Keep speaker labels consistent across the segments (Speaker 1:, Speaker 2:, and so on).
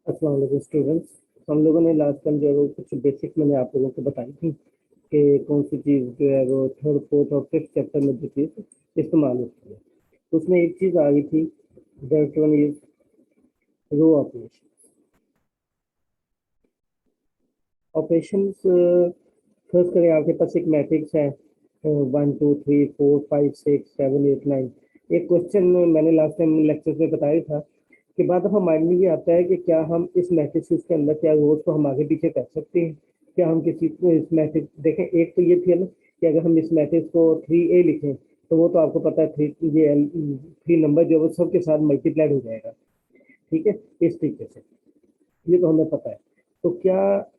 Speaker 1: अस्सलाम वालेकुम स्टूडेंट्स। हम लोगों ने लास्ट टाइम जो है वो कुछ बेसिक मैंने आप लोगों को बताई थी कि कौन सी चीज़ जो है वो थर्ड फोर्थ और फिफ्थ चैप्टर में जो चीज़ इस्तेमाल होती है, तो उसमें एक चीज़ आ गई थी, that one is row operation. Operations first करें, आपके पास एक मैट्रिक्स है 1 2 3 4 5 6 7 8 9। एक क्वेश्चन मैंने लास्ट टाइम लेक्चर में बताया था कि बाद दफ़ा माइंड में ये आता है कि क्या हम इस मैट्रिक्स के अंदर क्या रोज को हम आगे पीछे कर सकते हैं। क्या हम किसी को इस मैट्रिक्स देखें, एक तो ये थी ना कि अगर हम इस मैट्रिक्स को 3A लिखें तो वो तो आपको पता है थ्री, ये 3 नंबर जो है वो सबके साथ मल्टीप्लाइड हो जाएगा। ठीक है, इस तरीके से ये तो हमें पता है। तो क्या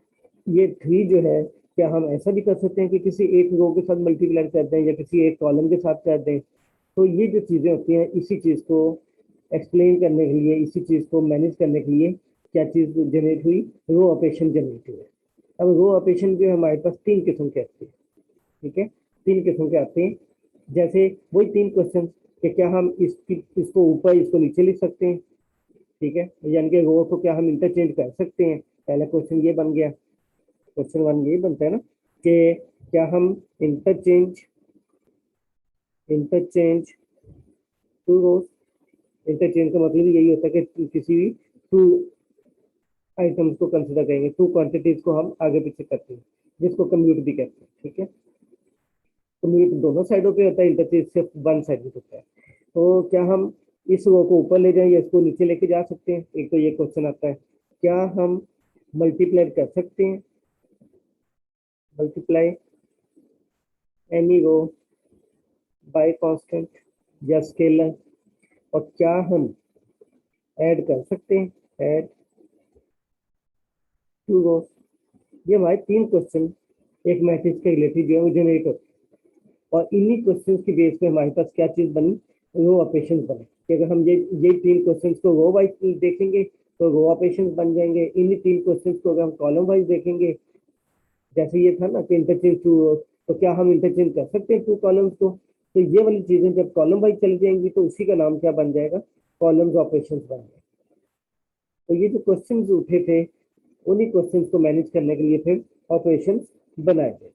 Speaker 1: ये 3 जो है, क्या हम ऐसा भी कर सकते हैं कि किसी एक रो के साथ मल्टीप्लाई कर दें या किसी एक कॉलम के साथ कर दें। तो ये जो चीज़ें होती हैं, इसी चीज़ को एक्सप्लेन करने के लिए, इसी चीज़ को मैनेज करने के लिए क्या चीज़ जनरेट हुई, रो ऑपरेशन जनरेट हुए। अब रो ऑपरेशन जो है हमारे पास 3 किस्म के आते हैं। ठीक है, 3 किस्म के आते हैं। जैसे वही 3 क्वेश्चन कि क्या हम इसको ऊपर इसको नीचे लिख सकते हैं। ठीक है, यानी कि रो को क्या हम इंटरचेंज कर सकते हैं। पहला क्वेश्चन ये बन गया। क्वेश्चन 1 ये बनता है ना कि क्या हम interchange interchange two rows. Interchange का मतलब यही होता है कि किसी भी टू आइटम्स को कंसिडर करेंगे, टू क्वांटिटीज को हम आगे पीछे करते हैं, जिसको कम्यूट भी कहते हैं। ठीक है, कम्यूट दोनों साइडों पे होता है, इंटरचेंज सिर्फ वन साइड में होता है। तो क्या हम इस रो को ऊपर ले जाएं या इसको नीचे लेके जा सकते हैं, एक तो ये क्वेश्चन आता है। क्या हम मल्टीप्लाई कर सकते हैं, multiply any row by constant या स्केलर। और क्या हम ऐड कर सकते हैं, ऐड टू रो। ये हमारे 3 क्वेश्चन एक मैट्रिक्स के रिलेटेड जो है वो जनरेट होते हैं। और इन्हीं क्वेश्चंस की बेस पे हमारे पास क्या चीज़ बनी, रो ऑपरेशन बने। कि अगर हम ये 3 क्वेश्चंस को रो वाइज देखेंगे तो रो ऑपरेशन बन जाएंगे। इन्हीं 3 क्वेश्चंस को अगर हम कॉलम वाइज देखेंगे, जैसे ये था ना कि इंटरचेंज टू रो, तो क्या हम इंटरचेंज कर सकते हैं 2 कॉलम्स को। तो ये वाली चीज़ें जब कॉलम वाइज चली जाएंगी तो उसी का नाम क्या बन जाएगा, कॉलम्स ऑपरेशन बन जाएगा। तो ये जो क्वेश्चन उठे थे, उन्हीं क्वेश्चन को मैनेज करने के लिए फिर ऑपरेशन बनाए गए।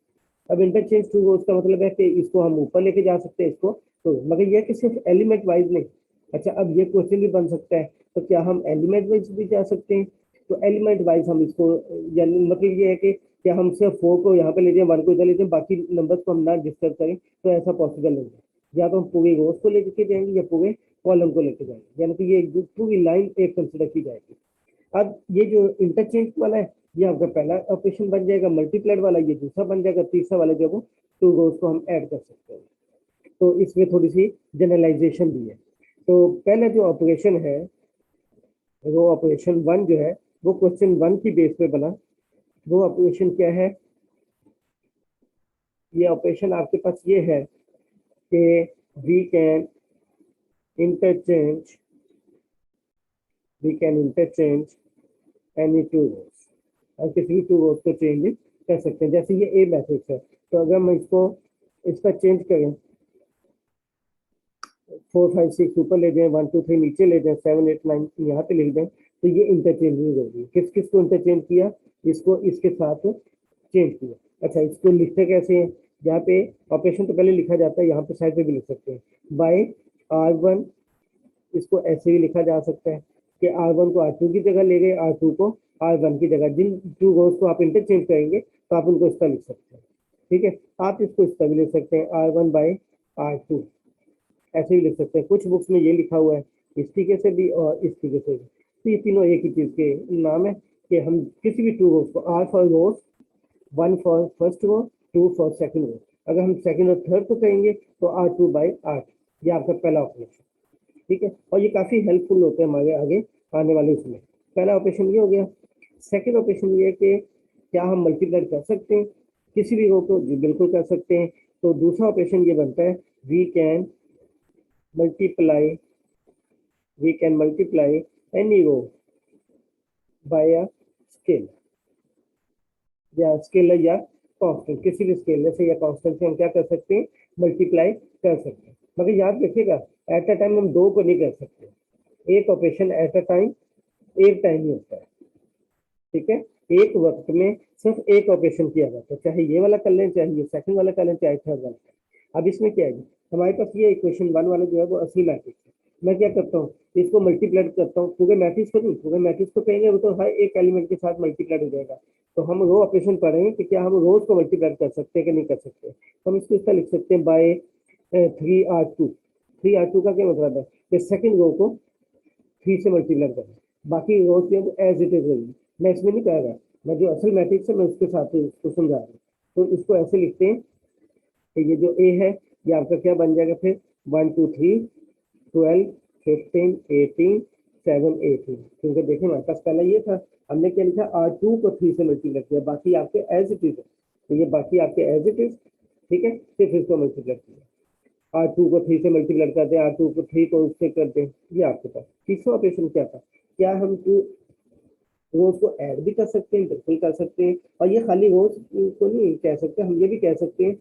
Speaker 1: अब इंटरचेंज टू रोज का मतलब है कि इसको हम ऊपर लेके जा सकते हैं इसको, तो मगर यह कि सिर्फ एलिमेंट वाइज नहीं। अच्छा, अब ये क्वेश्चन भी बन सकता है, तो क्या हम एलिमेंट वाइज भी जा सकते हैं। तो एलिमेंट वाइज हम इसको, यानी मतलब ये है कि क्या हम सिर्फ 4 को यहाँ पे ले जाएं, 1 को इधर ले जाएं, बाकी नंबर्स को हम ना डिस्टर्ब करें, तो ऐसा पॉसिबल नहीं है। या तो हम पूरे रोज को लेके जाएंगे या पूरे कॉलम को लेके जाएंगे, यानी कि ये पूरी लाइन एक कंसिडर की जाएगी। अब ये जो इंटरचेंज वाला है, ये आपका पहला ऑपरेशन बन जाएगा। मल्टीप्लाइड वाला ये दूसरा बन जाएगा। तीसरा वाला जो है वो टू रोज को हम ऐड कर सकते हैं। तो इसमें थोड़ी सी जनरलाइजेशन भी है। तो पहला जो ऑपरेशन है, वो ऑपरेशन 1 जो है वो क्वेश्चन 1 की बेस पे बना। वो ऑपरेशन क्या है, ये ऑपरेशन आपके पास ये है कि we can interchange we can interchange any two rows. और किसी भी 2 रोज को चेंज कर सकते हैं। जैसे ये ए मैट्रिक्स है, तो अगर हम इसका चेंज करें, 4 5 6 ऊपर ले जाएं, 1 2 3 नीचे ले जाएं, 7 8 9 यहाँ पे लिख दें, तो ये इंटरचेंज होगी। किस किस को इंटरचेंज किया, इसको इसके साथ चेंज किया। अच्छा, इसको लिखते कैसे हैं, यहाँ पे ऑपरेशन तो पहले लिखा जाता है, यहाँ पे साइड पे भी लिख सकते हैं बाय R1। इसको ऐसे भी लिखा जा सकता है कि R1 को R2 की जगह ले गए, R2 को R1 की जगह। जिन 2 रोज को आप इंटरचेंज करेंगे तो आप उनको इसका लिख सकते हैं। ठीक है, आप इसको इसका भी लिख सकते हैं R1 बाय R2, ऐसे ही लिख सकते हैं। कुछ बुक्स में ये लिखा हुआ है इस तरीके से भी और इस तरीके से भी। तो ये तीनों एक ही चीज़ के नाम है कि हम किसी भी 2 रोज को, R for rows, 1 for first row, 2 for second row. अगर हम सेकंड और थर्ड को कहेंगे तो R2 बाई R। ये आपका पहला ऑपरेशन। ठीक है, और ये काफ़ी हेल्पफुल होते हैं हमारे आगे आने वाले उसमें। पहला ऑपरेशन ये हो गया। सेकंड ऑपरेशन ये है कि क्या हम मल्टीप्लाई कर सकते हैं किसी भी रो को, जी बिल्कुल कर सकते हैं। तो दूसरा ऑपरेशन ये बनता है, we can multiply we can multiply any row by a scale, या स्केलर या कांस्टेंट। किसी भी स्केलर से या कांस्टेंट से हम क्या कर सकते हैं, मल्टीप्लाई कर सकते हैं। मगर याद रखिएगा, एट अ टाइम हम 2 को नहीं कर सकते। एक ऑपरेशन एट अ टाइम एक टाइम ही होता है। ठीक है, एक वक्त में सिर्फ एक ऑपरेशन किया जाता है, चाहे ये वाला कर लें, चाहे ये सेकंड वाला कर लें, चाहे थर्ड वाला। अब इसमें क्या है जी, हमारे पास ये इक्वेशन 1 वाला जो है वो असली मैट्रिक्स है। मैं क्या करता हूँ, इसको मल्टीप्लाई करता हूँ, पूरे मैट्रिक्स को नहीं, पूरे मैट्रिक्स को कहेंगे वो तो हर एक एलिमेंट के साथ मल्टीप्लाई हो जाएगा। तो हम रो ऑपरेशन पढ़ेंगे कि क्या हम रोज को मल्टीप्लाई कर सकते हैं कि नहीं कर सकते। तो हम इसको इस तरह लिख सकते हैं, बाय 3r2। 3r2 का क्या मतलब है कि सेकंड रो को 3 से मल्टीप्लाई करें, बाकी रोज के एज इट इज रहेगी। मैं इसमें नहीं कह रहा, मैं जो असल मैट्रिक्स है मैं उसके साथ ही इसको समझा रहा हूँ। तो इसको ऐसे लिखते हैं कि ये जो ए है ये आपका क्या बन जाएगा फिर, 1 2 3 12 15 18 7 18। क्योंकि देखिए हमारे पास पहले ये था, हमने क्या लिखा, R2 को 3 से मल्टीप्लाई किया, बाकी आपके एज इट इज है। तो ये बाकी आपके एज इट इज, ठीक है, सिर्फ इसको मल्टीप्लाई किया। R2 को 3 से मल्टीप्लाई कर दें, R2 को 3 को उससे कर दें, ये आपके पास तीसरा ऑपरेशन क्या था, क्या हम रोज को ऐड भी कर सकते हैं, बिल्कुल कर सकते हैं। और ये खाली रोज को नहीं कह सकते, हम ये भी कह सकते हैं,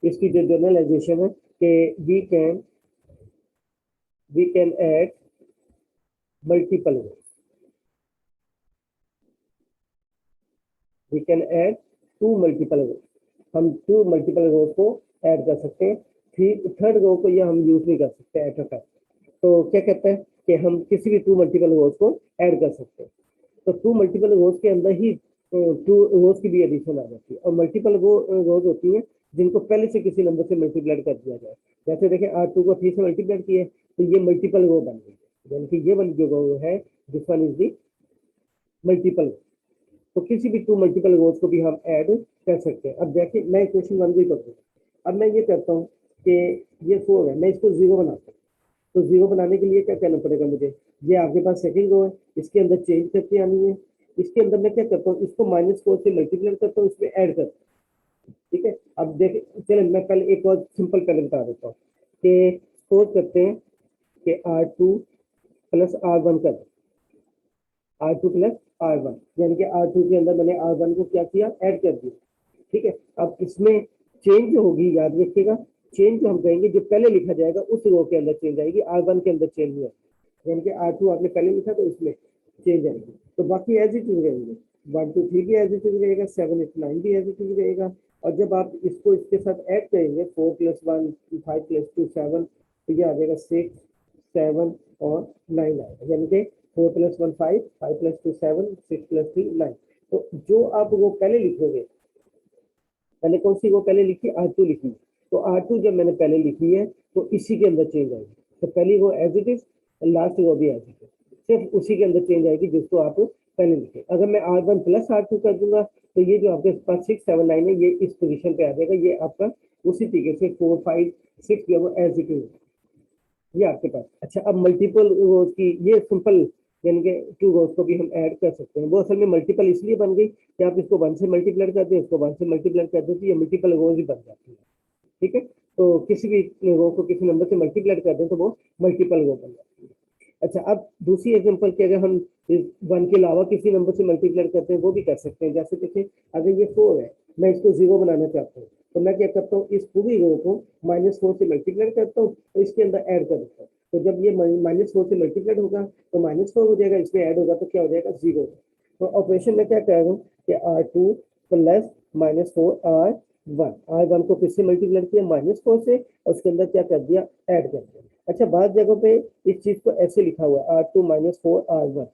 Speaker 1: इसकी जो जनरलाइजेशन है कि we can add multiple rows, we can add two multiple rows, हम टू मल्टीपल रोज को ऐड कर सकते हैं। थर्ड रो को ये हम यूज नहीं कर सकते एट अ टाइम। तो क्या कहते हैं कि हम किसी भी टू मल्टीपल रोज को ऐड कर सकते हैं। तो टू मल्टीपल रोज के अंदर ही टू रोज की भी एडिशन आ जाती है, और मल्टीपल वो रोज होती हैं जिनको पहले से किसी नंबर से मल्टीप्लाई कर दिया जाए। जैसे देखें, R2 को 3 से मल्टीप्लाई किए तो ये मल्टीपल रो बन गई, यानी कि ये वाली जो रो है this one is the multiple. तो किसी भी टू मल्टीपल रोज को भी हम ऐड कर सकते हैं। अब देखिए मैं इक्वेशन 1 भी कर दूँ। अब मैं ये करता हूँ कि ये 4 है, मैं इसको 0 बनाता हूँ। तो 0 बनाने के लिए क्या करना पड़ेगा मुझे, ये आपके पास सेकंड रो है, इसके अंदर चेंज करके आनी है। इसके अंदर मैं क्या करता हूँ, इसको -4 से मल्टीप्लाई करता हूँ, इसमें ऐड करता हूँ। ठीक है, अब देख, चलो मैं पहले एक और सिंपल पहले बता देता हूँ कि सपोज करते हैं कि R2 प्लस R1 कर, R2 प्लस R1, यानी कि R2 के अंदर मैंने R1 को क्या किया, ऐड कर दिया। ठीक है, अब इसमें चेंज जो होगी, याद रखिएगा, चेंज जो हम कहेंगे जो पहले लिखा जाएगा उस रो के अंदर चेंज आएगी, R1 के अंदर चेंज नहीं आएगी। यानी कि R2 आपने पहले लिखा तो इसमें चेंज आएगी, तो बाकी एज इट इज रहेंगे। 1 2 3 भी एज इट इज रहेगा, 7 8 9 भी एज इट इज रहेगा। और जब आप इसको इसके साथ ऐड करेंगे, 4 + 1 5 + 2 7, तो ये आ जाएगा 6 7 और 9 आएगा, यानी कि 4 + 1 5 5 + 2 7 6 + 3 9। तो जो आप वो पहले लिखोगे, मैंने कौन सी वो पहले लिखी, R2 लिखी, तो R2 जब मैंने पहले लिखी है तो इसी के अंदर चेंज आएगी। तो पहली वो एज इट इज, लास्ट वो भी एज इट इज, सिर्फ उसी के अंदर चेंज आएगी जिसको आप पहले लिखे। अगर मैं R1 प्लस R2 कर दूंगा तो ये जो आपके पास 6 7 9 है, ये इस पोजीशन पे आ जाएगा, ये आपका उसी तरीके से 4 5 6 जो वो एज इट इज, ये आपके पास। अच्छा, अब मल्टीपल रोज की ये सिंपल, यानी कि टू रोज को भी हम ऐड कर सकते हैं। वो असल में मल्टीपल इसलिए बन गई कि आप इसको 1 से मल्टीप्लाई कर दें, इसको 1 से मल्टीप्लाई कर दें, तो ये मल्टीपल रोज ही बन जाती है। ठीक है, तो किसी भी रो को किसी नंबर से मल्टीप्लाई कर दें तो वो मल्टीपल रो बन जाती है। अच्छा, अब दूसरी एग्जांपल की अगर हम इस 1 के अलावा किसी नंबर से मल्टीप्लाई करते हैं वो भी कर सकते हैं। जैसे देखिए, अगर ये 4 है, मैं इसको 0 बनाना चाहता हूँ, तो मैं क्या करता हूँ, इस पूरी रो को -4 से मल्टीप्लाई करता हूँ तो इसके अंदर ऐड कर देता हूँ। तो जब ये -4 से मल्टीप्लाई होगा तो -4 हो जाएगा, इसमें ऐड होगा तो क्या हो जाएगा, 0। तो ऑपरेशन में क्या कर रहा हूँ कि R2 प्लस -4 R1 को किससे मल्टीप्लाई किया, -4 से, और उसके अंदर क्या कर दिया, ऐड कर दिया। अच्छा, बाद जगहों पे इस चीज को ऐसे लिखा हुआ है, R2 -4 R1।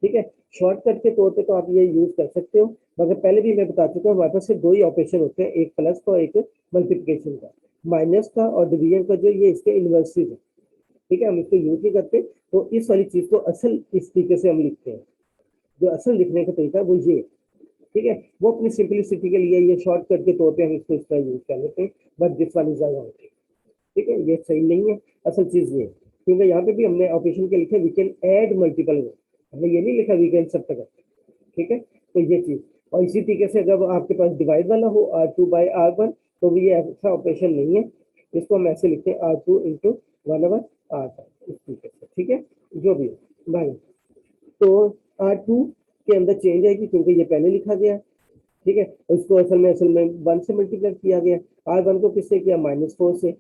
Speaker 1: ठीक है, शॉर्टकट के तौर पे तो आप ये यूज कर सकते हो, मगर पहले भी मैं बता चुका हूँ हमारे पास सिर्फ 2 ही ऑपरेशन होते हैं, एक प्लस का और एक मल्टीप्लिकेशन का। माइनस का और डिवीजन का जो ये इसके इन्वर्सिस है, ठीक है, हम इसको यूज नहीं करते। तो इस वाली चीज को असल इस तरीके से हम लिखते हैं, जो असल लिखने का तरीका वो ये, ठीक है, वो अपनी सिंपलिसिटी के लिए ये शॉर्टकट के तौर पे हम इसको इस तरह यूज कर लेते हैं, but this one is a, ठीक है, ये सही नहीं है। असल चीज ये, क्योंकि यहाँ पे भी हमने ऑपरेशन के लिखे वी कैन ऐड मल्टीपल रो, हमने ये नहीं लिखा वी कैन सब्ट्रैक्ट। ठीक है, तो ये चीज, और इसी तरीके से जब आपके पास डिवाइड वाला हो R2/R1, तो भी ये ऐसा ऑपरेशन नहीं है, इसको हम ऐसे लिखते हैं R2 × 1/R1, इस तरीके से। ठीक है, जो भी है भाई, तो R2 के अंदर चेंज आएगी क्योंकि ये पहले लिखा गया, ठीक है, उसको असल में 1 से मल्टीप्लाई किया गया। R1 को किससे किया, -4 से।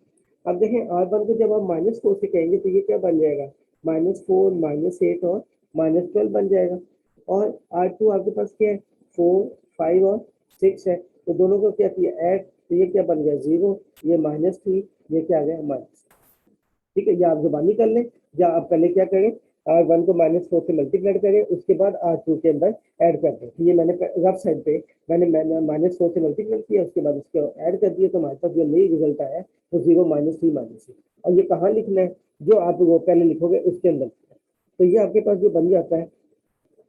Speaker 1: अब देखें, R1 को जब आप -4 से कहेंगे तो ये क्या बन जाएगा, -4 -8 और -12 बन जाएगा। और R2 आपके पास क्या है, 4, 5 और 6 है, तो दोनों को क्या किया ऐड, तो ये क्या बन गया 0, ये -3, ये क्या आ गया माइनस। ठीक है, या आप जुबानी कर लें, या आप पहले क्या करें, R1 को -4 से मल्टीप्लाई करें, उसके बाद R2 के अंदर ऐड कर दें। तो ये मैंने रफ साइड पे मैंने -4 से मल्टीप्लाई किया, उसके बाद उसको ऐड कर दिया, तो हमारे पास जो नई रिजल्ट आया वो 0 -3 -3। और ये कहाँ लिखना है, जो आप वो पहले लिखोगे उसके अंदर। तो ये आपके पास जो बन जाता है,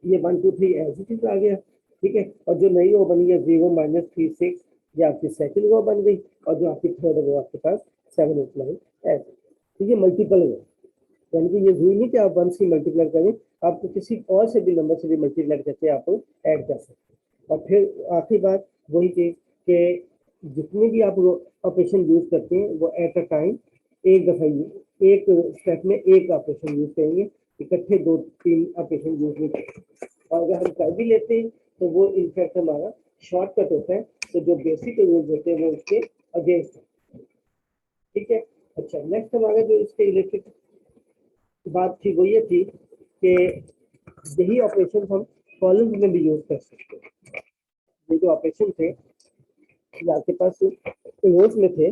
Speaker 1: ये 1 2 3 ऐसी चीज आ गया। ठीक है, और जो नई वो बनी है 0 -3 6, ये आपकी सेकंड रो बन गई, और जो आपकी थर्ड रो आपके पास 7 8 9 ऐसे। तो ये मल्टीपल रो, यानी कि ये हुई नहीं कि आप 1 से मल्टीप्लाई करें, आपको किसी और से भी नंबर से भी मल्टीप्लाई करके आप ऐड कर सकते हैं। और फिर आखिरी बात वही चीज कि जितने भी आप ऑपरेशन यूज करते हैं वो एट अ टाइम एक दफा एक स्टेप में एक ऑपरेशन यूज करेंगे, इकट्ठे 2 3 ऑपरेशन यूज नहीं करेंगे। और अगर हम कर भी लेते हैं तो वो इनफैक्ट हमारा शॉर्टकट होता है, तो जो बेसिक रूल्स होते हैं वो उसके अगेंस्ट। ठीक है, अच्छा नेक्स्ट हमारा जो इसके रिलेटेड बात थी वो ये थी कि यही ऑपरेशन हम कॉलम्स में भी यूज कर सकते हैं। ये जो ऑपरेशन थे ये आपके पास रोज में थे।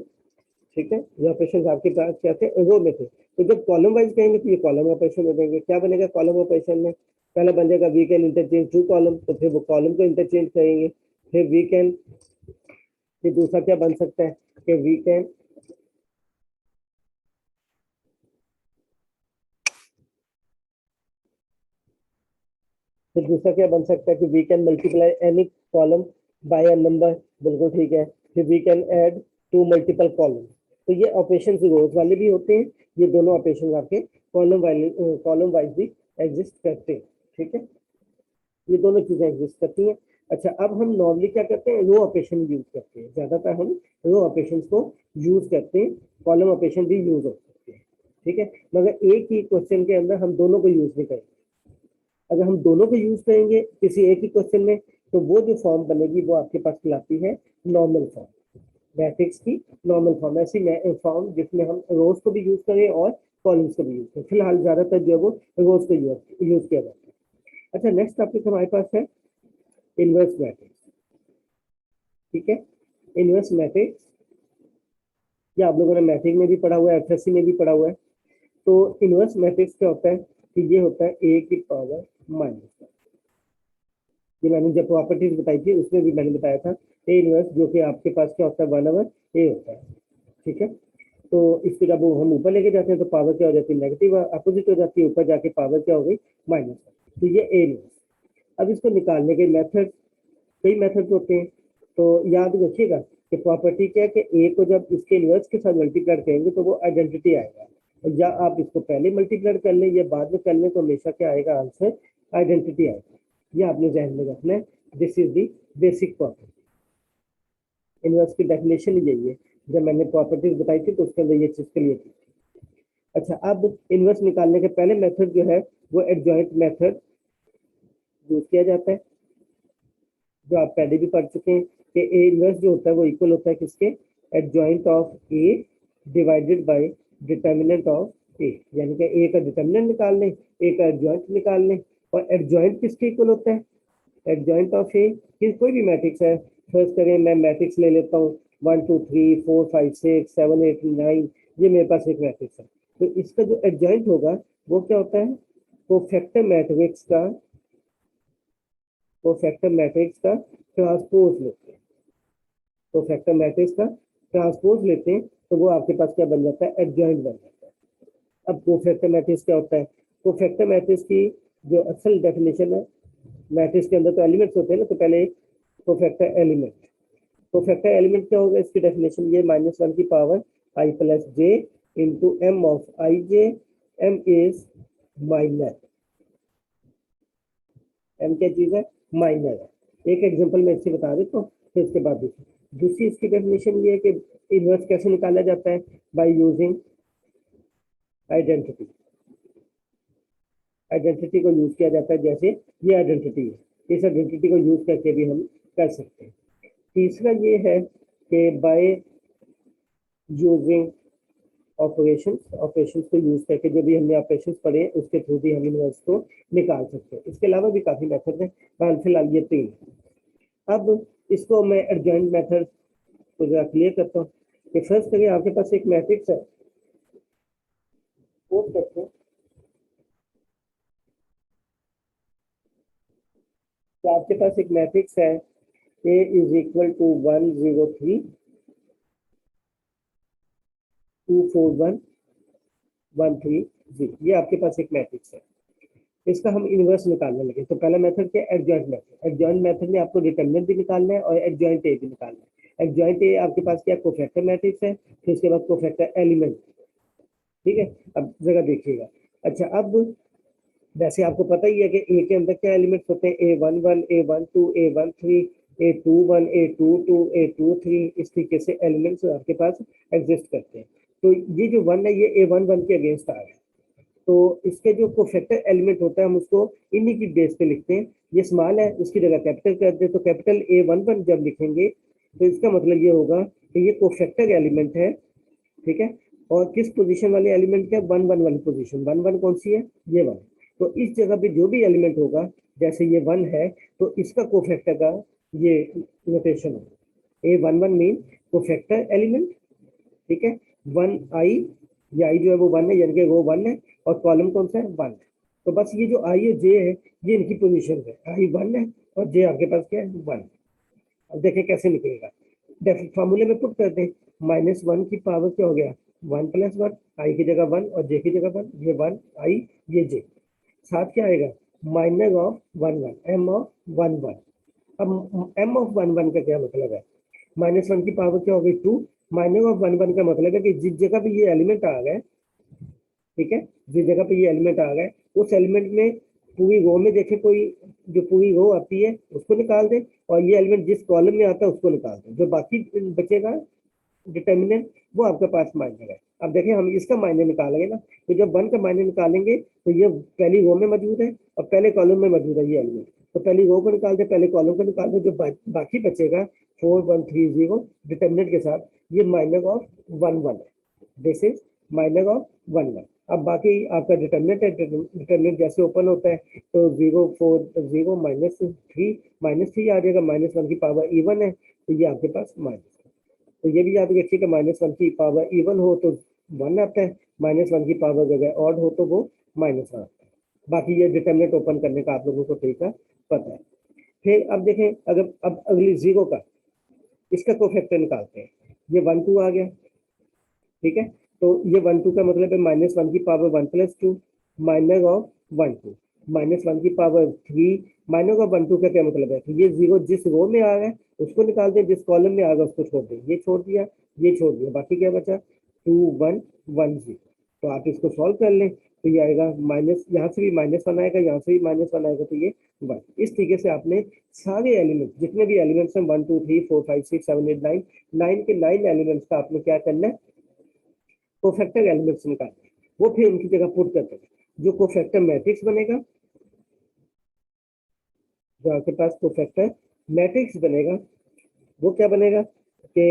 Speaker 1: ठीक है, ये ऑपरेशन आपके पास क्या थे, रो में थे। तो जब कॉलम वाइज कहेंगे तो ये कॉलम ऑपरेशन हो जाएंगे। क्या बनेगा कॉलम ऑपरेशन में, पहला बन जाएगा वी कैन इंटरचेंज 2 कॉलम, तो फिर वो कॉलम को इंटरचेंज करेंगे। फिर वी कैन, फिर दूसरा क्या बन सकता है कि वी कैन, फिर दूसरा क्या बन सकता है कि we can multiply any column by a number, बिल्कुल ठीक है। फिर we can add two multiple column. तो ये ऑपरेशन रोज वाले भी होते हैं, ये दोनों ऑपरेशन आपके कॉलम वाइज भी एग्जिस्ट करते हैं। ठीक है, ये दोनों चीजें एग्जिस्ट करती हैं। अच्छा, अब हम नॉर्मली क्या करते हैं, रो ऑपरेशन यूज करते हैं, ज्यादातर हम रो ऑपरेशन को यूज करते हैं, कॉलम ऑपरेशन भी यूज हो सकते हैं। ठीक है, मगर एक ही क्वेश्चन के अंदर हम दोनों को यूज नहीं करेंगे। अगर हम दोनों को यूज करेंगे किसी एक ही क्वेश्चन में, तो वो जो फॉर्म बनेगी वो आपके पास कहलाती है नॉर्मल फॉर्म, मैट्रिक्स की नॉर्मल फॉर्म। ऐसी फॉर्म जिसमें हम रोज को भी यूज करें और कॉलम्स को भी यूज करें। फिलहाल ज्यादातर जो है वो रोज को यूज किया जाता है। अच्छा, नेक्स्ट टॉपिक हमारे पास है इनवर्स मैट्रिक्स। ठीक है, इनवर्स मैट्रिक्स, या आप लोगों ने मैट्रिक में भी पढ़ा हुआ है, एफएससी में भी पढ़ा हुआ है। तो इनवर्स मैट्रिक्स क्या होता है कि ये होता है ए की पावर माइनस, ये मैंने जब प्रॉपर्टीज बताई थी उसमें भी मैंने बताया था ए इनवर्स, जो कि आपके पास क्या होता है 1/a होता है। ठीक है, तो इसको जब हम ऊपर लेके जाते हैं तो पावर क्या हो जाती है नेगेटिव, अपोजिट हो जाती है, ऊपर जाके पावर क्या हो गई माइनस। तो ये ए इनवर्स। अब इसको निकालने के मेथड, कई मेथड होते हैं, तो याद रखिएगा कि प्रॉपर्टी क्या है कि ए को जब इसके इनवर्स के साथ मल्टीप्लाई करेंगे तो वो आइडेंटिटी आएगा, और या आप इसको पहले मल्टीप्लाई कर लें या बाद में कर लें, तो हमेशा क्या आएगा आंसर आइडेंटिटी आएगा। ये आपने ध्यान में रखना है, this is the basic property. Inverse की डेफिनेशन यही है, जब मैंने प्रॉपर्टीज बताई थी तो उसके अंदर ये चीज क्लियर थी। अच्छा, अब इनवर्स निकालने के पहले मेथड जो है वो एडजॉइंट मेथड यूज किया जाता है, जो आप पहले भी पढ़ चुके हैं कि ए इनवर्स जो होता है वो इक्वल होता है किसके, adjoint of A divided by determinant of A. यानी कि ए का डिटर्मिनेंट निकाल लें, ए का एडजॉइंट निकाल लें। और एडजॉइंट किसके इक्वल होता है, एडजॉइंट ऑफ ए कि कोई भी मैट्रिक्स है, फर्स्ट करें मैं मैट्रिक्स ले लेता हूँ 1 2 3 4 5 6 7 8 9, ये मेरे पास एक मैट्रिक्स है। तो इसका जो एडजॉइंट होगा वो क्या होता है, कोफैक्टर मैट्रिक्स का, कोफैक्टर मैट्रिक्स का ट्रांसपोज लेते हैं, कोफैक्टर मैट्रिक्स का ट्रांसपोज लेते हैं, तो वो आपके पास क्या बन जाता है, एडजॉइंट बन जाता है। अब कोफैक्टर मैट्रिक्स क्या होता है, कोफैक्टर मैट्रिक्स की जो असल डेफिनेशन है, मैट्रिक्स के अंदर तो एलिमेंट्स होते हैं ना, तो पहले कोफैक्टर एलिमेंट, कोफैक्टर एलिमेंट क्या होगा, इसकी डेफिनेशन ये -1 की power I plus J into M of I J, M is minor, M क्या चीज है, माइनर है। एक एग्जांपल मैं इससे बता देता हूँ, फिर इसके बाद दूसरी इसकी डेफिनेशन ये है कि इनवर्स कैसे निकाला जाता है, बाय यूजिंग आइडेंटिटी। आइडेंटिटी को यूज किया जाता है, जैसे ये आइडेंटिटी है, इस आइडेंटिटी को यूज करके भी हम कर सकते हैं। तीसरा ये है कि बाय यूजिंग ऑपरेशंस को यूज करके जो भी हमने ऑपरेशंस पढ़े हैं उसके थ्रू भी हम इनवर्स को निकाल सकते हैं। इसके अलावा भी काफी मेथड है, फिलहाल ये 3। अब इसको मैं एडजॉइंट मेथड को जरा क्लियर करता हूँ कि फर्स्ट करिए आपके पास एक मैट्रिक्स है, वो करते हैं कि आपके पास एक मैट्रिक्स है A इज इक्वल टू 1 0 3 2 4 1 1 3 0। ये आपके पास एक मैट्रिक्स है, इसका हम इनवर्स निकालने लगे। तो पहला मेथड क्या है, एडजॉइंट मेथड। एडजॉइंट मेथड में आपको डिटरमिनेंट भी निकालना है और एडजॉइंट ए भी निकालना है। एडजॉइंट ए आपके पास क्या कोफैक्टर मैट्रिक्स है, फिर उसके बाद कोफैक्टर एलिमेंट। ठीक है, अब जगह देखिएगा। अच्छा, अब वैसे आपको पता ही है कि ए के अंदर क्या एलिमेंट्स होते हैं, A11 A12 A13 A21 A22 A23, इस तरीके से एलिमेंट्स आपके पास एग्जिस्ट करते हैं। तो ये जो 1 है ये A11 के अगेंस्ट आ रहा है, तो इसके जो कोफैक्टर एलिमेंट होता है हम उसको इन्हीं की बेस पे लिखते हैं। ये स्मॉल है, उसकी जगह कैपिटल कर दे, तो कैपिटल A11 जब लिखेंगे तो इसका मतलब ये होगा कि ये कोफैक्टर एलिमेंट है। ठीक है, और किस पोजीशन वाले एलिमेंट का, 1 1 वाली पोजीशन। 1 1 कौन सी है, ये 1। तो इस जगह पे जो भी एलिमेंट होगा, जैसे ये 1 है तो इसका कोफैक्टर का ये नोटेशन है। A11 mean cofactor element. ठीक है, 1 आई, ये आई जो है वो 1 है, यानी कि वो 1 है, और कॉलम कौन सा है, 1। तो बस ये जो आई है जे है, ये इनकी पोजीशन है। आई 1 है और जे आपके पास क्या है, 1। अब देखें कैसे निकलेगा, फॉर्मूले में पुट करते हैं। -1 की पावर क्या हो गया, 1 + 1, आई की जगह 1 और जे की जगह 1, ये 1 आई ये जे। साथ क्या आएगा, माइनस ऑफ 1 1, एम ऑफ 1 1। अब एम ऑफ 1 1 का क्या मतलब है, -1 की पावर क्या हो गई 2, माइनस ऑफ 1 1 का मतलब है कि जिस जगह पे ये एलिमेंट आ गए, ठीक है, जिस जगह पे ये एलिमेंट आ गए उस एलिमेंट में पूरी रो में देखें, कोई जो पूरी रो आती है उसको निकाल दें, और ये एलिमेंट जिस कॉलम में आता है उसको निकाल दें। जो बाकी बचेगा डिटर्मिनेंट वो आपके पास माइनर है। अब देखिए हम इसका माइनर निकालेंगे ना, तो जब 1 का माइनर निकालेंगे तो ये पहली रो में मौजूद है और पहले कॉलम में मौजूद है ये एलिमेंट। तो पहली रो को निकाल दे, पहले कॉलम को निकाल दे, जो बाकी बचेगा 4 1 3 0 डिटर्मिनेंट के साथ, ये माइनर ऑफ 1 1 है। This is minor of 1 1। अब बाकी आपका डिटर्मिनेंट है, डिटर्मिनेंट जैसे ओपन होता है तो 0 4 0 -3 आ जाएगा, -1 की पावर इवन है तो ये आपके पास माइनस। तो ये भी याद रखिए कि -1 की पावर इवन हो तो 1 आता है, -1 की पावर अगर ऑड हो तो वो -1 आता है। बाकी ये डिटर्मिनेंट ओपन करने का आप लोगों को तरीका पता है। फिर अब देखें, अगर अब अगली 0 का इसका कोफैक्टर निकालते हैं। ये 1 2 आ गया, ठीक है, तो ये 1 2 का मतलब है -1 की पावर 1 + 2 माइनस ऑफ 1 2, -1 की पावर 3 माइनस ऑफ 1 2 का क्या मतलब है, तो ये 0 जिस रो में आ रहा है उसको निकाल दें, जिस कॉलम में आ रहा है उसको छोड़ दें। ये छोड़ दिया, ये छोड़ दिया, बाकी क्या बचा 2 1 1 0। तो आप इसको सॉल्व कर लें तो ये आएगा माइनस, यहाँ से भी -1 आएगा, यहाँ से भी -1 आएगा, तो ये 1। इस तरीके से आपने सारे एलिमेंट, जितने भी एलिमेंट्स हैं 1 2 3 4 5 6 7 8 9, 9 के 9 एलिमेंट्स का आपने क्या करना है, कोफैक्टर एलिमेंट्स निकालने, वो फिर उनकी जगह पुट कर देंगे। जो कोफैक्टर मैट्रिक्स बनेगा, जो आपके पास कोफैक्टर मैट्रिक्स बनेगा वो क्या बनेगा कि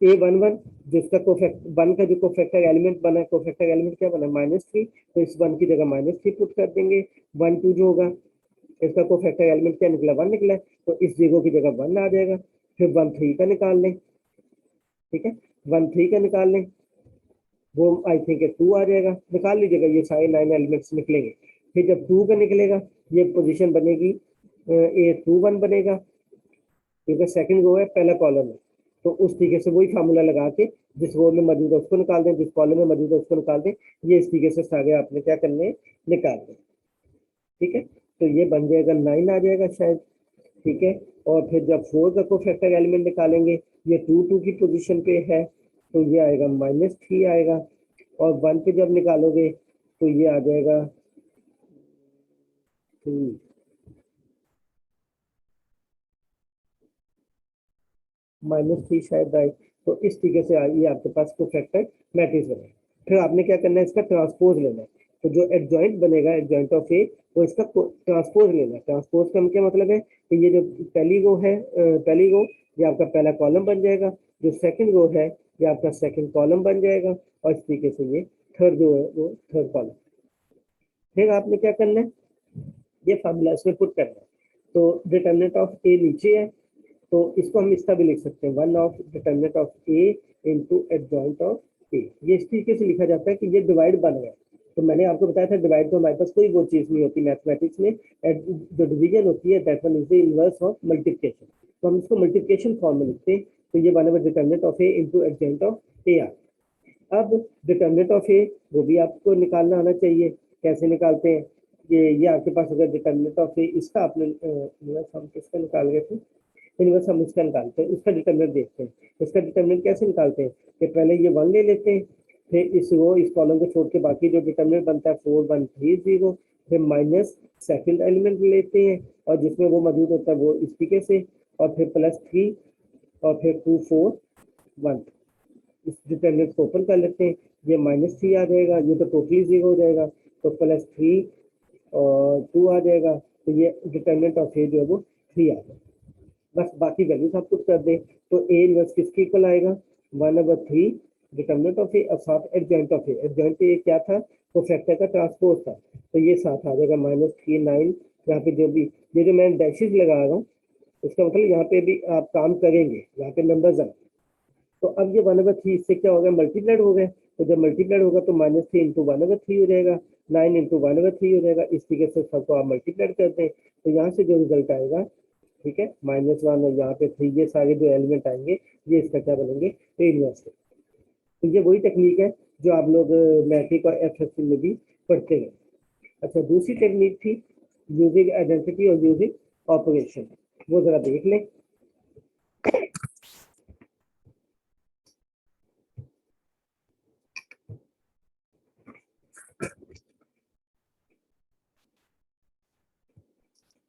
Speaker 1: A11 जिसका कोफैक्टर 1 का जो कोफैक्टर एलिमेंट बना, कोफैक्टर एलिमेंट क्या बना, -3, तो इस 1 की जगह -3 पुट कर देंगे। 1 2 जो होगा इसका कोफैक्टर एलिमेंट क्या निकला, 1 निकला, तो इस 0 की जगह 1 आ जाएगा। फिर 1 3 का निकाल लें, ठीक है, 1 3 का निकाल लें, वो आई थिंक 2 आ जाएगा, निकाल लीजिएगा, ये सारे 9 एलिमेंट्स निकलेंगे। फिर जब 2 का निकलेगा ये पोजीशन बनेगी A21 बनेगा, क्योंकि सेकंड रो है पहला कॉलम है। तो उस तरीके से वही फार्मूला लगा के जिस रो में मौजूद है उसको निकाल दें, जिस कॉलम में मौजूद है उसको निकाल दें। ये इस तरीके से सारे आपने क्या करने हैं, निकाल दें। ठीक है, तो ये बन जाएगा 9 आ जाएगा शायद, ठीक है। और फिर जब 4 का कोफैक्टर एलिमेंट निकालेंगे, ये 2 2 की पोजीशन पे है तो ये आएगा -3 आएगा, और 1 पे जब निकालोगे तो ये आ जाएगा 3, -3 शायद आए। तो इस तरीके से ये आपके पास कोफैक्टर मैट्रिक्स बनेगा। फिर आपने क्या करना है, इसका ट्रांसपोज लेना है। तो जो एडजॉइंट बनेगा, एडजॉइंट ऑफ ए, वो इसका ट्रांसपोज लेना है। ट्रांसपोज का क्या मतलब है कि ये जो पहली रो है, पहली रो ये आपका पहला कॉलम बन जाएगा, जो सेकंड रो है ये आपका सेकंड कॉलम बन जाएगा और इस तरीके से ये थर्ड जो है वो थर्ड कॉलम। फिर आपने क्या करना है, ये फार्मूला इसमें पुट करना है। तो डिटर्मिनेंट ऑफ ए नीचे है, तो इसको हम इसका भी लिख सकते हैं, 1 of determinant of A into adjoint of A. ये इस तरीके से लिखा जाता है कि ये डिवाइड बन गया। तो मैंने आपको बताया था डिवाइड तो हमारे पास कोई वो चीज़ नहीं होती मैथमेटिक्स में, जो डिवीजन होती है that one is the inverse of multiplication. तो हम इसको मल्टीप्लिकेशन फॉर्म में लिखते हैं, तो ये 1 over determinant of A into adjoint of A R. अब डिटर्मिनेंट ऑफ ए वो भी आपको निकालना आना चाहिए। कैसे निकालते हैं, ये आपके पास अगर डिटर्मिनेंट ऑफ ए इसका आपने हम किसका निकाल गए थे, इनवर्स हम इसका निकालते हैं, इसका डिटर्मिनेंट देखते हैं। इसका डिटर्मिनेंट कैसे निकालते हैं कि पहले ये 1 ले लेते हैं, फिर इस कॉलम को छोड़ के बाकी जो डिटर्मिनेंट बनता है 4 1 3 0, फिर माइनस सेकंड एलिमेंट लेते हैं और जिसमें वो मौजूद होता है वो इस तरीके से, और फिर प्लस 3 और फिर 2 4 1। इस डिटर्मिनेंट को ओपन कर लेते हैं, ये -3 आ जाएगा, ये तो टोटली 0 हो जाएगा, तो +3 और 2 आ जाएगा, तो ये डिटर्मिनेंट ऑफ ए जो है वो 3 आ जाएगा। बस बाकी वैल्यूज आप पुट कर दें, तो ए इनवर्स किसके इक्वल आएगा, 1/3 डिटर्मिनेंट ऑफ ए और साथ adjoint of A. Adjoint A क्या था, वो फैक्टर का ट्रांसपोज था, तो ये साथ आ जाएगा -3 9। यहाँ पे जो भी ये जो मैं डैशेज लगा रहा हूँ, इसका मतलब यहाँ पे भी आप काम करेंगे, यहाँ पे नंबर्स आए। तो अब ये 1/3 इससे क्या हो गया, मल्टीप्लाइड हो गए, तो जब मल्टीप्लाइड होगा तो -3 इंटू 1/3 हो जाएगा, 9 इंटू 1/3 हो जाएगा। इस तरीके से सबको आप मल्टीप्लाइड करते हैं, तो यहाँ से जो रिजल्ट आएगा, ठीक है, -1 और यहाँ पे 3, ये सारे जो एलिमेंट आएंगे ये इसका क्या बनेंगे, ए इनवर्स। तो ये वही टेक्निक है जो आप लोग मैट्रिक और एफएससी में भी पढ़ते हैं। अच्छा, दूसरी टेक्निक थी यूजिंग आइडेंटिटी और यूजिंग ऑपरेशन, वो जरा देख लें।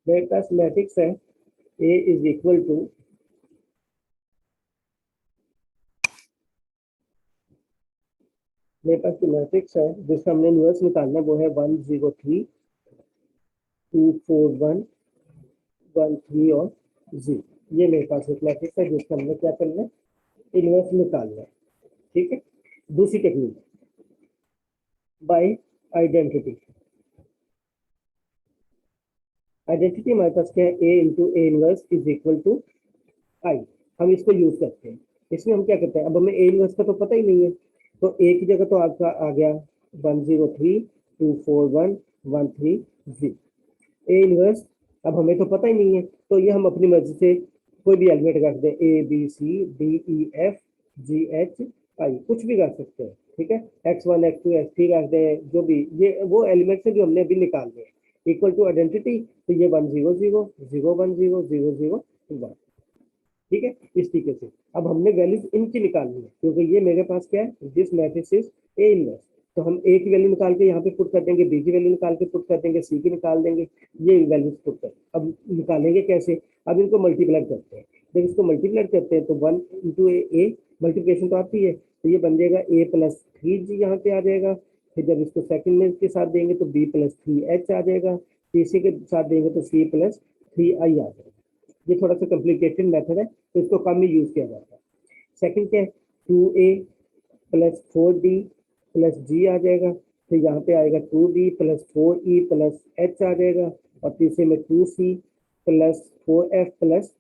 Speaker 1: मेरे पास मैट्रिक्स है ए इज इक्वल टू, मेरे पास जो मैट्रिक्स है जिसका हमने इनवर्स निकालना है वो है 1 0 3 2 4 1 1 3 और 0। ये मेरे पास एक मैट्रिक्स है जिसका हमने क्या करना है, इनवर्स निकालना है। ठीक है, दूसरी टेक्निक बाय आइडेंटिटी। आइडेंटिटी हमारे पास क्या है, A into A inverse is equal to I. हम इसको यूज करते हैं। इसमें हम क्या करते हैं, अब हमें ए इनवर्स का तो पता ही नहीं है, तो ए की जगह तो आपका आ गया 1 0 3 2 4 1 1 3 0 ए इनवर्स। अब हमें तो पता ही नहीं है, तो ये हम अपनी मर्जी से कोई भी एलिमेंट रख दें, A B C D E F G H I, कुछ भी रख सकते हैं। ठीक है, x1 x2 x3 रख दें, जो भी ये वो एलिमेंट्स है जो हमने अभी निकालने हैं। इक्वल टू आइडेंटिटी, तो ये 1 0 0 0 1 0 0 0 1। ठीक है, इस तरीके से अब हमने वैल्यूज इनकी निकालनी है, क्योंकि ये मेरे पास क्या है, this matrix is A inverse. तो हम ए की वैल्यू निकाल के यहाँ पे पुट कर देंगे, बी की वैल्यू निकाल के पुट कर देंगे, सी की निकाल देंगे, ये वैल्यूज पुट कर। अब निकालेंगे कैसे, अब इनको मल्टीप्लाई करते हैं। जब इसको मल्टीप्लाई करते हैं तो 1 इंटू ए, मल्टीप्लिकेशन तो आती है, तो ये बन जाएगा a + 3g यहाँ पे आ जाएगा। फिर जब इसको सेकंड में के साथ देंगे तो b + 3h आ जाएगा, तीसरे के साथ देंगे तो c + 3i आ जाएगा। ये थोड़ा सा कॉम्प्लिकेटेड मेथड है, तो इसको कम ही यूज किया जाता है। सेकंड क्या है, 2a + 4d + g आ जाएगा, फिर यहाँ पे आएगा 2d + 4e + h आ जाएगा, और तीसरे में 2c + 4f +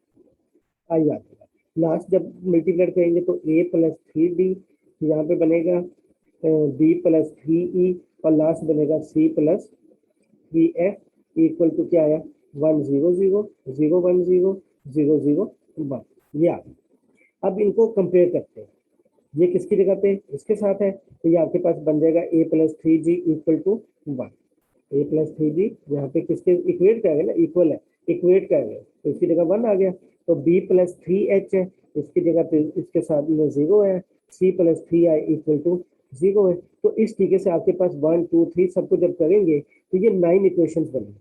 Speaker 1: i आ जाएगा। लास्ट जब मल्टीप्लाई करेंगे तो a + 3d, यहाँ पे बनेगा b + 3e, और लास्ट बनेगा c + 3f इक्वल टू क्या आया, 1 0 0 0 1 0 0 0 1। ये आ गया। अब इनको कंपेयर करते हैं, ये किसकी जगह पे इसके साथ है, तो ये आपके पास बन जाएगा a + 3g equal to 1। a + 3g यहाँ पे किसके इक्वेट करेंगे ना, इक्वल है, इक्वेट करेंगे, तो इसकी जगह 1 आ गया। तो b + 3h है, इसकी जगह पे इसके साथ में 0 है, c + 3i इक्वल टू 0 है। तो इस तरीके से आपके पास 1 2 3 सबको जब करेंगे तो ये 9 इक्वेशंस बनेंगे।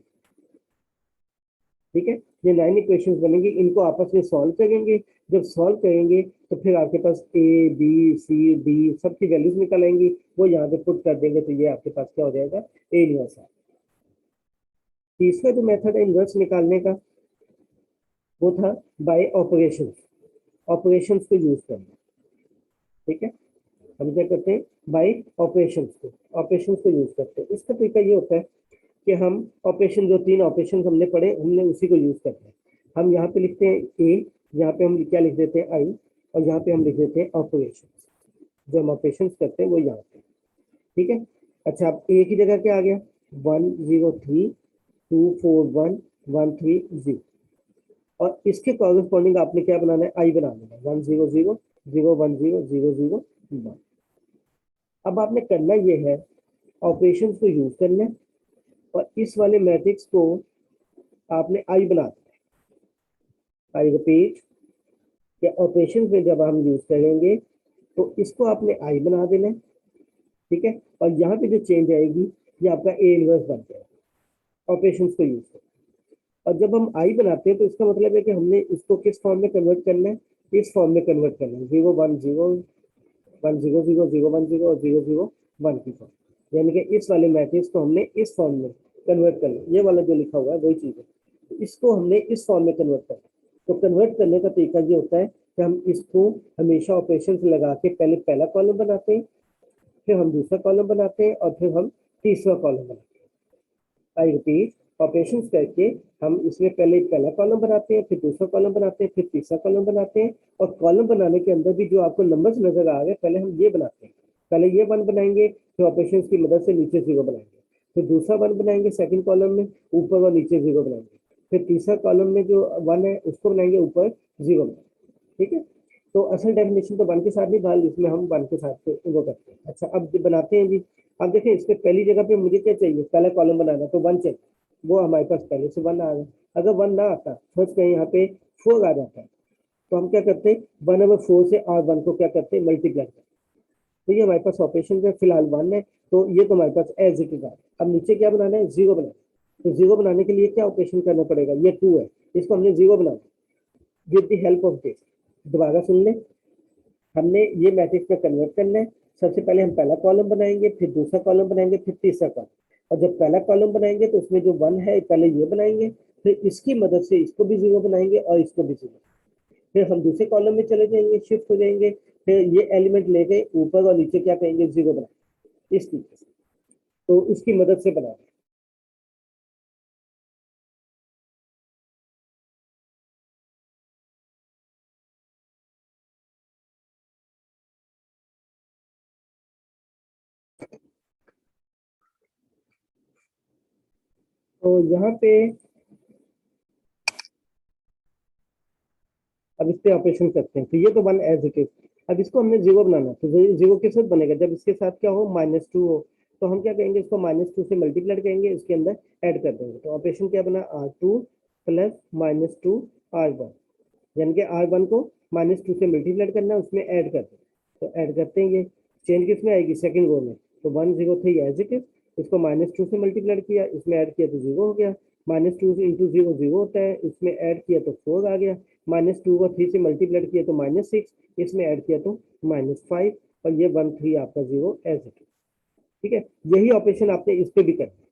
Speaker 1: ठीक है, ये 9 इक्वेशंस बनेंगी, इनको आपस में सॉल्व करेंगे। जब सॉल्व करेंगे तो फिर आपके पास ए बी सी डी सबकी वैल्यूज निकल आएंगी, वो यहाँ पे पुट कर देंगे, तो ये आपके पास क्या हो जाएगा, ए इनवर्स है। तीसरा जो मेथड है इनवर्स निकालने का, वो था बाय ऑपरेशंस, ऑपरेशंस को यूज करना। ठीक है, हम क्या करते हैं बाई ऑपरेशंस को यूज करते हैं। इसका तरीका ये होता है कि हम ऑपरेशन, जो 3 ऑपरेशन हमने पढ़े, हमने उसी को यूज करते हैं। हम यहाँ पे लिखते हैं ए, यहाँ पे हम क्या लिख देते हैं आई, और यहाँ पे हम लिख देते हैं ऑपरेशन। जो हम ऑपरेशन करते हैं वो यहाँ पे, ठीक है। अच्छा, अब ए की जगह क्या आ गया, 103 241 130, और इसके कॉरेस्पॉन्डिंग आपने क्या बनाना है, आई बनाना है, 100 010 001। अब आपने करना ये है, ऑपरेशंस को यूज करना है, और इस वाले मैट्रिक्स को आपने आई बना देना। आई रिपीट, या ऑपरेशन में जब हम यूज करेंगे तो इसको आपने आई बना देना है, ठीक है। और यहाँ पे जो चेंज आएगी ये आपका ए इनवर्स बन जाएगा ऑपरेशन को यूज कर। और जब हम आई बनाते हैं तो इसका मतलब है कि हमने इसको किस फॉर्म में कन्वर्ट करना है, इस फॉर्म में कन्वर्ट करना है, 0 1 0 1 0 0 और 0 0 1 की फॉर्म, यानी कि इस वाले मैट्रिक्स को हमने इस फॉर्म में कन्वर्ट करना है। ये वाला जो लिखा हुआ है वही चीज है, तो इसको हमने इस फॉर्म में कन्वर्ट करना है। तो कन्वर्ट करने का तरीका ये होता है कि हम इसको हमेशा ऑपरेशन लगा के पहले पहला कॉलम बनाते हैं, फिर हम दूसरा कॉलम बनाते हैं, और फिर हम तीसरा कॉलम बनाते हैं। आई रिपीट, ऑपरेशंस करके हम इसमें पहले पहला कॉलम बनाते हैं, फिर दूसरा कॉलम बनाते हैं, फिर तीसरा कॉलम बनाते हैं। और कॉलम बनाने के अंदर भी जो आपको नंबर्स नजर आ रहे हैं, पहले हम ये बनाते हैं, पहले ये 1 बनाएंगे, फिर ऑपरेशंस की मदद से नीचे 0 बनाएंगे, फिर दूसरा 1 बनाएंगे सेकंड कॉलम में, ऊपर और नीचे 0 बनाएंगे, फिर तीसरा कॉलम में जो 1 है उसको बनाएंगे, ऊपर 0 बनाएंगे, ठीक है। तो असल डेफिनेशन तो 1 के साथ नहीं डाल, इसमें हम 1 के साथ वो करते हैं। अच्छा, अब जो बनाते हैं जी, अब देखें इसके पहली जगह पे मुझे क्या चाहिए, पहला कॉलम बनाना, तो 1 चाहिए, वो हमारे पास पहले से 1 आ गया। अगर 1 ना आता, फर्स्ट कहीं यहाँ पे 4 आ जाता है, तो हम क्या करते हैं, 1/4 से और 1 को क्या करते हैं, मल्टीप्लाई करते हैं। तो ये हमारे पास ऑपरेशन है, फिलहाल 1 है, तो ये तो हमारे पास एज इट इज है। अब नीचे क्या बनाना है, 0 बनाना है। तो 0 बनाने के लिए क्या ऑपरेशन करना पड़ेगा, ये 2 है, इसको हमने 0 बनाना with the help of this. दोबारा सुन लें, हमने ये मैट्रिक्स में कन्वर्ट करना है। सबसे पहले हम पहला कॉलम बनाएंगे, फिर दूसरा कॉलम बनाएंगे, फिर तीसरा कॉलम। और जब पहला कॉलम बनाएंगे तो उसमें जो 1 है पहले ये बनाएंगे, फिर इसकी मदद से इसको भी 0 बनाएंगे और इसको भी 0। फिर हम दूसरे कॉलम में चले जाएंगे, शिफ्ट हो जाएंगे, फिर ये एलिमेंट लेके ऊपर और नीचे क्या कहेंगे, 0 बनाएंगे, इस तरीके से। तो इसकी मदद से बनाएंगे। तो यहाँ पे अब इस पे ऑपरेशन करते हैं, तो ये तो 1 एज इट इज। अब इसको हमने 0 बनाना, तो 0 के साथ बनेगा जब इसके साथ क्या हो, -2 हो। तो हम क्या कहेंगे, इसको -2 से मल्टीप्लाई करेंगे, इसके अंदर ऐड कर देंगे। तो ऑपरेशन क्या बना, R2 प्लस -2 R1, यानी कि R1 को -2 से मल्टीप्लाई करना है, उसमें ऐड कर देंगे। तो ऐड करते हैं, ये चेंज किस में आएगी, सेकंड रो में। तो 103 एज इट इज, इसको -2 से मल्टीप्लाई किया, इसमें ऐड किया तो 0 हो गया। -2 से इंटू 0 0 होता है, इसमें ऐड किया तो 4 आ गया। -2 को 3 से मल्टीप्लाई किया तो -6, इसमें ऐड किया तो -5, और ये 13 आपका 0 एज इट इज, ठीक है। यही ऑपरेशन आपने इस पे भी करना है,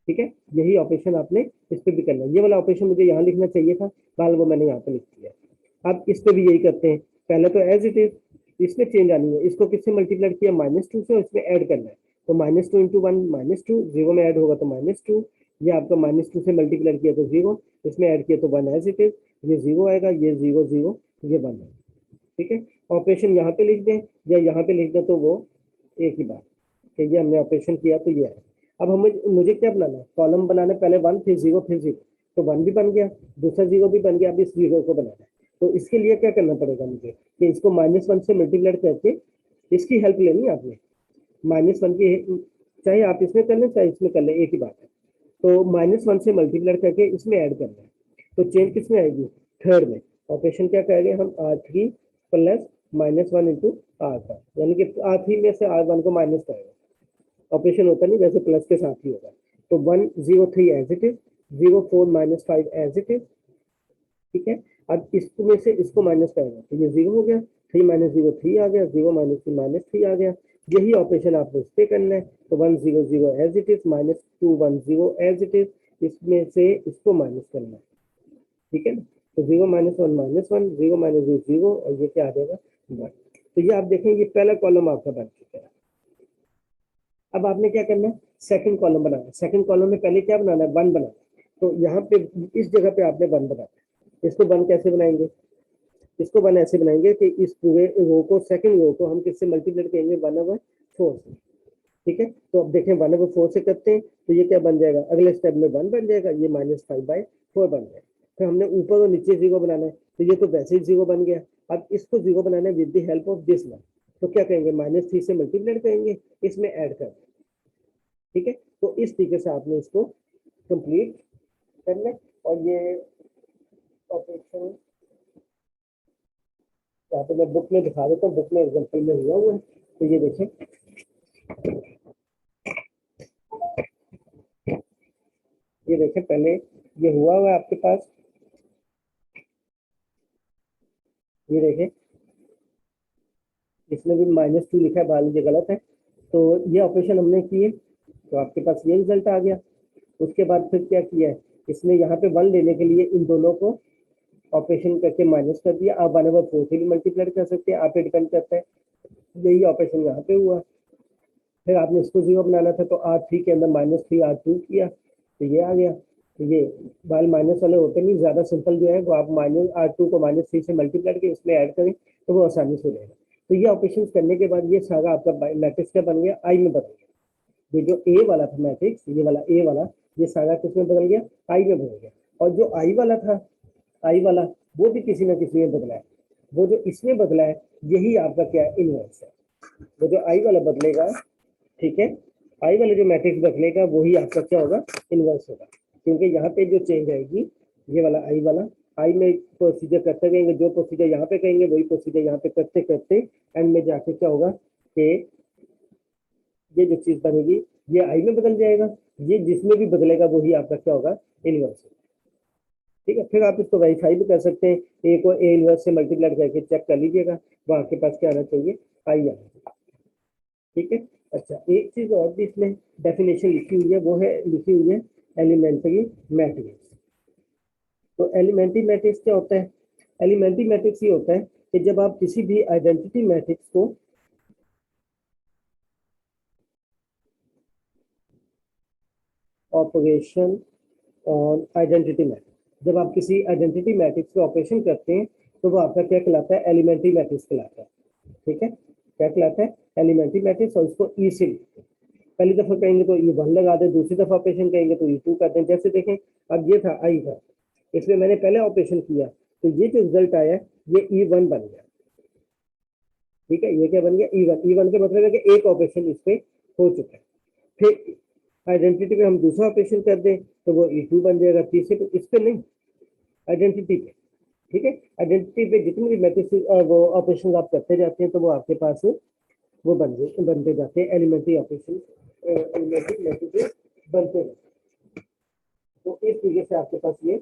Speaker 1: ठीक है। यही ऑपरेशन आपने इस पे भी करना है। ये वाला ऑपरेशन मुझे यहाँ लिखना चाहिए था, बाल वो मैंने यहाँ पे लिख दिया। अब इस पे भी यही करते हैं, पहले तो एज इट इज, इसमें चेंज आनी है। इसको किससे मल्टीप्लाई किया, -2 से, इसमें ऐड करना है। तो -2 इंटू 1 -2, 0 में ऐड होगा तो -2, ये आपका -2 से मल्टीप्लाई किया तो 0, इसमें ऐड किया तो 1 एज इट इज, ये 0 आएगा, ये 0 0, ये 1 है, ठीक है। ऑपरेशन यहाँ पे लिख दें या यहाँ पे लिख दें तो वो एक ही बात, कि ये हमने ऑपरेशन किया तो ये है। अब हमें मुझे क्या बनाना है, कॉलम बनाना है, पहले 1 फिर 0 फिर 0, तो 1 भी बन गया, दूसरा 0 भी बन गया, अब इस 0 को बनाना है। तो इसके लिए क्या करना पड़ेगा मुझे, कि इसको -1 से मल्टीप्लाई करके इसकी हेल्प लेनी है आपने। -1 की, चाहे आप इसमें कर लें चाहे इसमें कर लें, एक ही बात है। तो -1 से मल्टीप्लाई करके इसमें ऐड करना है। तो चेंज किसमें आएगी, थर्ड में। ऑपरेशन क्या करेंगे हम, R3 प्लस -1 इंटू R1, यानी कि R3 में से R1 को माइनस करेंगे। ऑपरेशन होता नहीं, वैसे प्लस के साथ ही होगा। तो 103 as it is, 04 -5 as it is, ठीक है। अब इसमें से इसको माइनस करेंगे तो ये 0 हो गया, 3 - 0 3 आ गया, 0 - 3 -3 आ गया। यही ऑपरेशन आपको इस पे करना है। तो 100 as it is, -210 as it is, इसमें से इसको माइनस करना है, ठीक है ना। तो 0 - 1 -1, 0 - 0 0, और ये क्या आ जाएगा 1। तो ये आप देखें ये पहला कॉलम आपका बन चुका है। अब आपने क्या करना है, सेकंड कॉलम बनाना है। सेकंड कॉलम में पहले क्या बनाना है, वन बनाना है। तो यहाँ पे इस जगह पे आपने वन बनाना है। इसको वन कैसे बनाएंगे, इसको वन ऐसे बनाएंगे कि इस पूरे रो को, सेकंड रो को हम किससे मल्टीप्लाई करेंगे, 1/4 से। ठीक है, तो अब देखें 1/4 से करते हैं तो ये क्या बन जाएगा, अगले स्टेप में 1 बन जाएगा, ये -5/4 बन जाएगा। फिर हमने ऊपर और नीचे 0 बनाना है, तो ये तो वैसे ही 0 बन गया। अब इसको 0 बनाना है with the help of this one. तो क्या करेंगे, -3 से मल्टीप्लाई करेंगे, इसमें ऐड कर। ठीक है, तो इस तरीके से आपने इसको कंप्लीट करना है। और ये ऑपरेशन यहाँ पे मैं बुक में दिखा देता हूँ, बुक में एग्जाम्पल में हुआ हुआ है। तो ये देखें, ये देखें पहले ये हुआ हुआ है आपके पास, ये देखें इसमें भी -2 लिखा है, बाल ये गलत है। तो ये ऑपरेशन हमने किए तो आपके पास ये रिजल्ट आ गया। उसके बाद फिर क्या किया है, इसमें यहाँ पे 1 लेने के लिए इन दोनों को ऑपरेशन करके माइनस कर दिया। आप 1/4 से भी मल्टीप्लाई कर सकते हैं, आप पे डिपेंड करता है। यही ऑपरेशन यहाँ पे हुआ। फिर आपने इसको 0 बनाना था, तो R3 के अंदर -3 R2 किया, तो ये आ गया। तो ये बाल माइनस वाले होते नहीं, ज्यादा सिंपल जो है वो आप -R2 को -3 से मल्टीप्लाई करके इसमें ऐड करें तो वो आसानी से हो जाएगा। तो ये ऑपरेशन करने के बाद ये सारा आपका मैट्रिक्स का बन गया, आई में बदल गया। ये जो ए वाला था मैट्रिक्स, ये वाला ए वाला, ये सारा किसमें बदल गया, आई में बदल गया। और जो आई वाला था, आई वाला वो भी किसी ना किसी में बदला है। वो जो इसमें बदला है यही आपका क्या है, इनवर्स है। वो जो आई वाला बदलेगा, ठीक है, आई वाला जो मैट्रिक्स बदलेगा वही आपका क्या होगा, इनवर्स होगा। क्योंकि यहाँ पे जो चेंज आएगी, ये वाला आई वाला, आई में प्रोसीजर करते रहेंगे, जो प्रोसीजर यहाँ पे करेंगे वही प्रोसीजर यहाँ पे करते करते एंड में जाके क्या होगा कि ये जो चीज बनेगी ये आई में बदल जाएगा। ये जिसमें भी बदलेगा वही आपका क्या होगा, इनवर्स। ठीक है, फिर आप इसको वेरीफाई भी कर सकते हैं, ए को ए इनवर्स से मल्टीप्लाई करके चेक कर लीजिएगा, वो आपके पास क्या आना चाहिए, आई आना चाहिए। ठीक है, अच्छा एक चीज और भी इसमें डेफिनेशन लिखी हुई है, वो है लिखी हुई है एलिमेंट्री मैट्रिक्स। तो एलिमेंट्री मैट्रिक्स क्या होता है, एलिमेंट्री मैट्रिक्स ये होता है कि जब आप किसी भी आइडेंटिटी मैट्रिक्स को ऑपरेशन ऑन आइडेंटिटी मैट्रिक्स, जब आप किसी आइडेंटिटी मैट्रिक्स पे ऑपरेशन करते हैं तो वो आपका क्या कहलाता है, एलिमेंट्री मैट्रिक्स कहलाता है। ठीक है, क्या कहलाता है, एलिमेंट्री मैट्रिक्स। और इसको ई से पहली दफा कहेंगे तो E1 लगा दें, दूसरी दफा ऑपरेशन करेंगे तो E2 कर दें। जैसे देखें, अब ये था आई था, इसमें मैंने पहले ऑपरेशन किया तो ये जो रिजल्ट आया ये E1 बन गया। ठीक है, ये क्या बन गया, E1। E1 का मतलब है कि एक ऑपरेशन इस पे हो चुका है। फिर आइडेंटिटी पे हम दूसरा ऑपरेशन कर दें तो वो E2 बन जाएगा, तीसरे पे, इस पे नहीं, आइडेंटिटी पे। ठीक है, आइडेंटिटी पे जितने भी मैट्रिक्स वो ऑपरेशन आप करते जाते हैं तो वो आपके पास वो बनते जाते हैं, एलिमेंट्री ऑपरेशन, एलिमेंट्री मैट्रिक्स बनते हैं। तो इस तरीके से आपके पास ये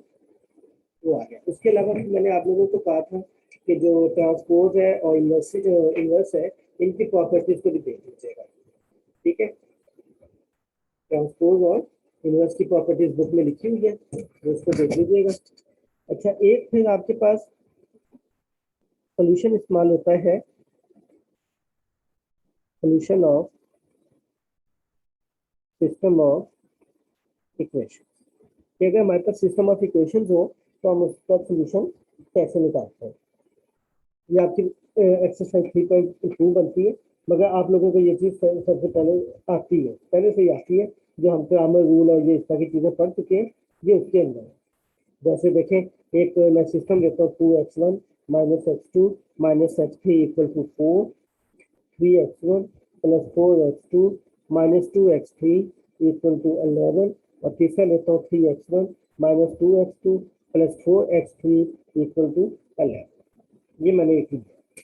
Speaker 1: वो आ गया। उसके अलावा मैंने आप लोगों को कहा था कि जो ट्रांसपोज है और इनवर्स है, इनकी प्रॉपर्टीज को भी देख लीजिएगा। ठीक है, ट्रांसपोज और इनवर्स की प्रॉपर्टीज बुक में लिखी हुई है, तो उसको देख लीजिएगा। अच्छा, एक फिर आपके पास सोल्यूशन इस्तेमाल होता है, solution of system of equation. कि अगर हमारे पास सिस्टम ऑफ इक्वेशन हो तो हम उसका सोल्यूशन कैसे निकालते हैं। ये आपकी एक्सरसाइज 3.2 बनती है, मगर आप लोगों को ये चीज़ सबसे पहले आती है, पहले से ही आती है। जो हम ग्रामर रूल और ये इस तरह की चीज़ें पढ़ चुके हैं, ये उसके अंदर है। जैसे देखें, एक मैं सिस्टम देता हूँ, 2x1 -x2 -x3 = 4, 3x1 + 4x2 -2x3 = 11, और तीसरा लेता हूँ 3x1 -2x2 + 4x3 = 11। ये मैंने एक ही दिया,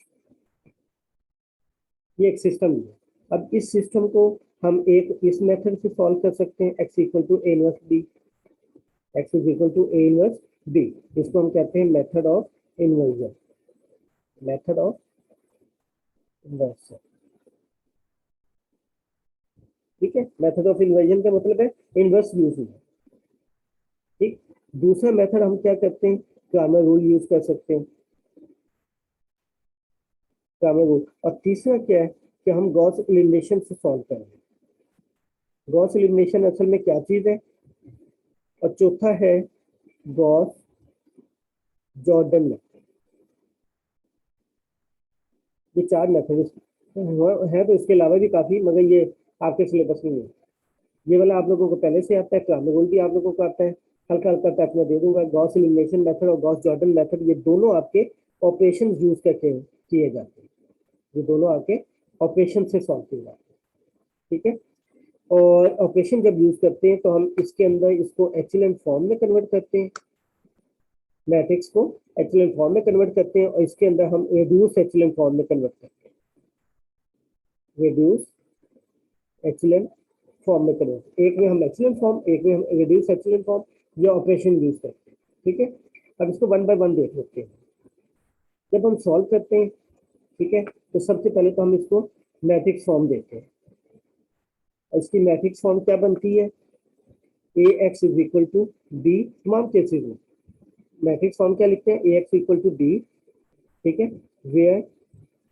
Speaker 1: ये एक सिस्टम है। अब इस सिस्टम को हम एक इस मेथड से सॉल्व कर सकते हैं, x = a inverse b, x = a inverse b। इसको हम कहते हैं method of inversion, method of inversion. ठीक है, मेथड ऑफ इन्वर्जन का मतलब है इनवर्स यूज हुआ। ठीक, दूसरा मेथड हम क्या करते हैं, ग्रामर रूल यूज कर सकते हैं। Grammar rule. और तीसरा क्या है कि हम गॉस एलिमिनेशन से सॉल्व करेंगे। गॉस एलिमिनेशन असल में क्या चीज है। और चौथा है गॉस जॉर्डन मेथड। ये 4 मेथड है, तो इसके अलावा भी काफी, मगर ये आपके सिलेबस में नहीं है। ये वाला आप लोगों को पहले से आता है, ग्रामर रूल भी आप लोगों को आता है, हल्का हल्का टच में दे दूंगा। गॉस एलिमिनेशन मेथड और गॉस जॉर्डन मेथड ये दोनों आपके ऑपरेशन यूज करके किए जाते हैं। ये दोनों आपके ऑपरेशन से सॉल्व किए जाते हैं, ठीक है। और ऑपरेशन जब यूज करते हैं तो हम इसके अंदर इसको एचएलएन फॉर्म में कन्वर्ट करते हैं, मैट्रिक्स को एचएलएन फॉर्म में कन्वर्ट करते हैं, और इसके अंदर हम रिड्यूस एचएलएन फॉर्म में कन्वर्ट करते हैं। रिड्यूस एचएलएन फॉर्म में कन्वर्ट, एक में हम एचएलएन फॉर्म, एक में हम रिड्यूस एचएलएन फॉर्म, ये ऑपरेशन यूज करते हैं, ठीक है। अब इसको वन बाय वन देख लेते हैं। जब हम सॉल्व करते हैं, ठीक है, तो सबसे पहले तो हम इसको मैट्रिक्स फॉर्म देते हैं। इसकी मैट्रिक्स फॉर्म क्या बनती है, A X is equal to D. तमाम केसेस में मैट्रिक्स फॉर्म क्या लिखते हैं, A X equal to D, ठीक है। वेयर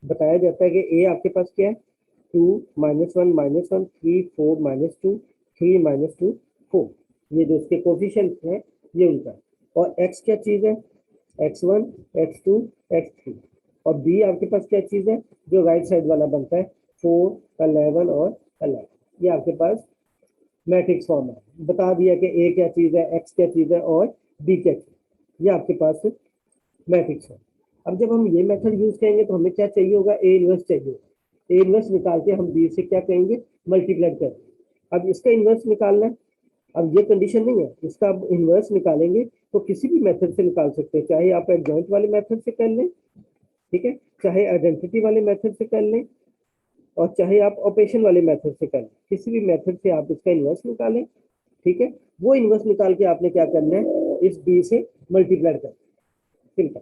Speaker 1: बताया जाता है कि ए आपके पास क्या है, 2 -1 -1 3 4 -2 3 -2 4, ये जो उसके कोफिशिएंट हैं ये उनका। और एक्स क्या चीज है, x1 x2 x3। और बी आपके पास क्या चीज है, जो राइट साइड वाला बनता है 4 11 और 11। ये आपके पास मैट्रिक्स फॉर्म है। बता दिया कि ए क्या चीज है, एक्स क्या चीज है और बी क्या चीज, ये आपके पास मैट्रिक्स है। अब जब हम ये मेथड यूज करेंगे तो हमें क्या चाहिए होगा, ए इनवर्स चाहिए होगा। ए इनवर्स निकाल के हम बी से क्या करेंगे, मल्टीप्लाई करेंगे। अब इसका इनवर्स निकालना है, अब ये कंडीशन नहीं है, इसका अब इनवर्स निकालेंगे तो किसी भी मेथड से निकाल सकते हैं, चाहे आप एडजॉइंट वाले मेथड से कर लें, ठीक है, चाहे आइडेंटिटी वाले मेथड से कर लें, और चाहे आप ऑपरेशन वाले मेथड से कर लें, किसी भी मेथड से आप इसका इनवर्स निकालें, ठीक है। वो इनवर्स निकाल के आपने क्या करना है, इस बी से मल्टीप्लाई करना, सिंपल,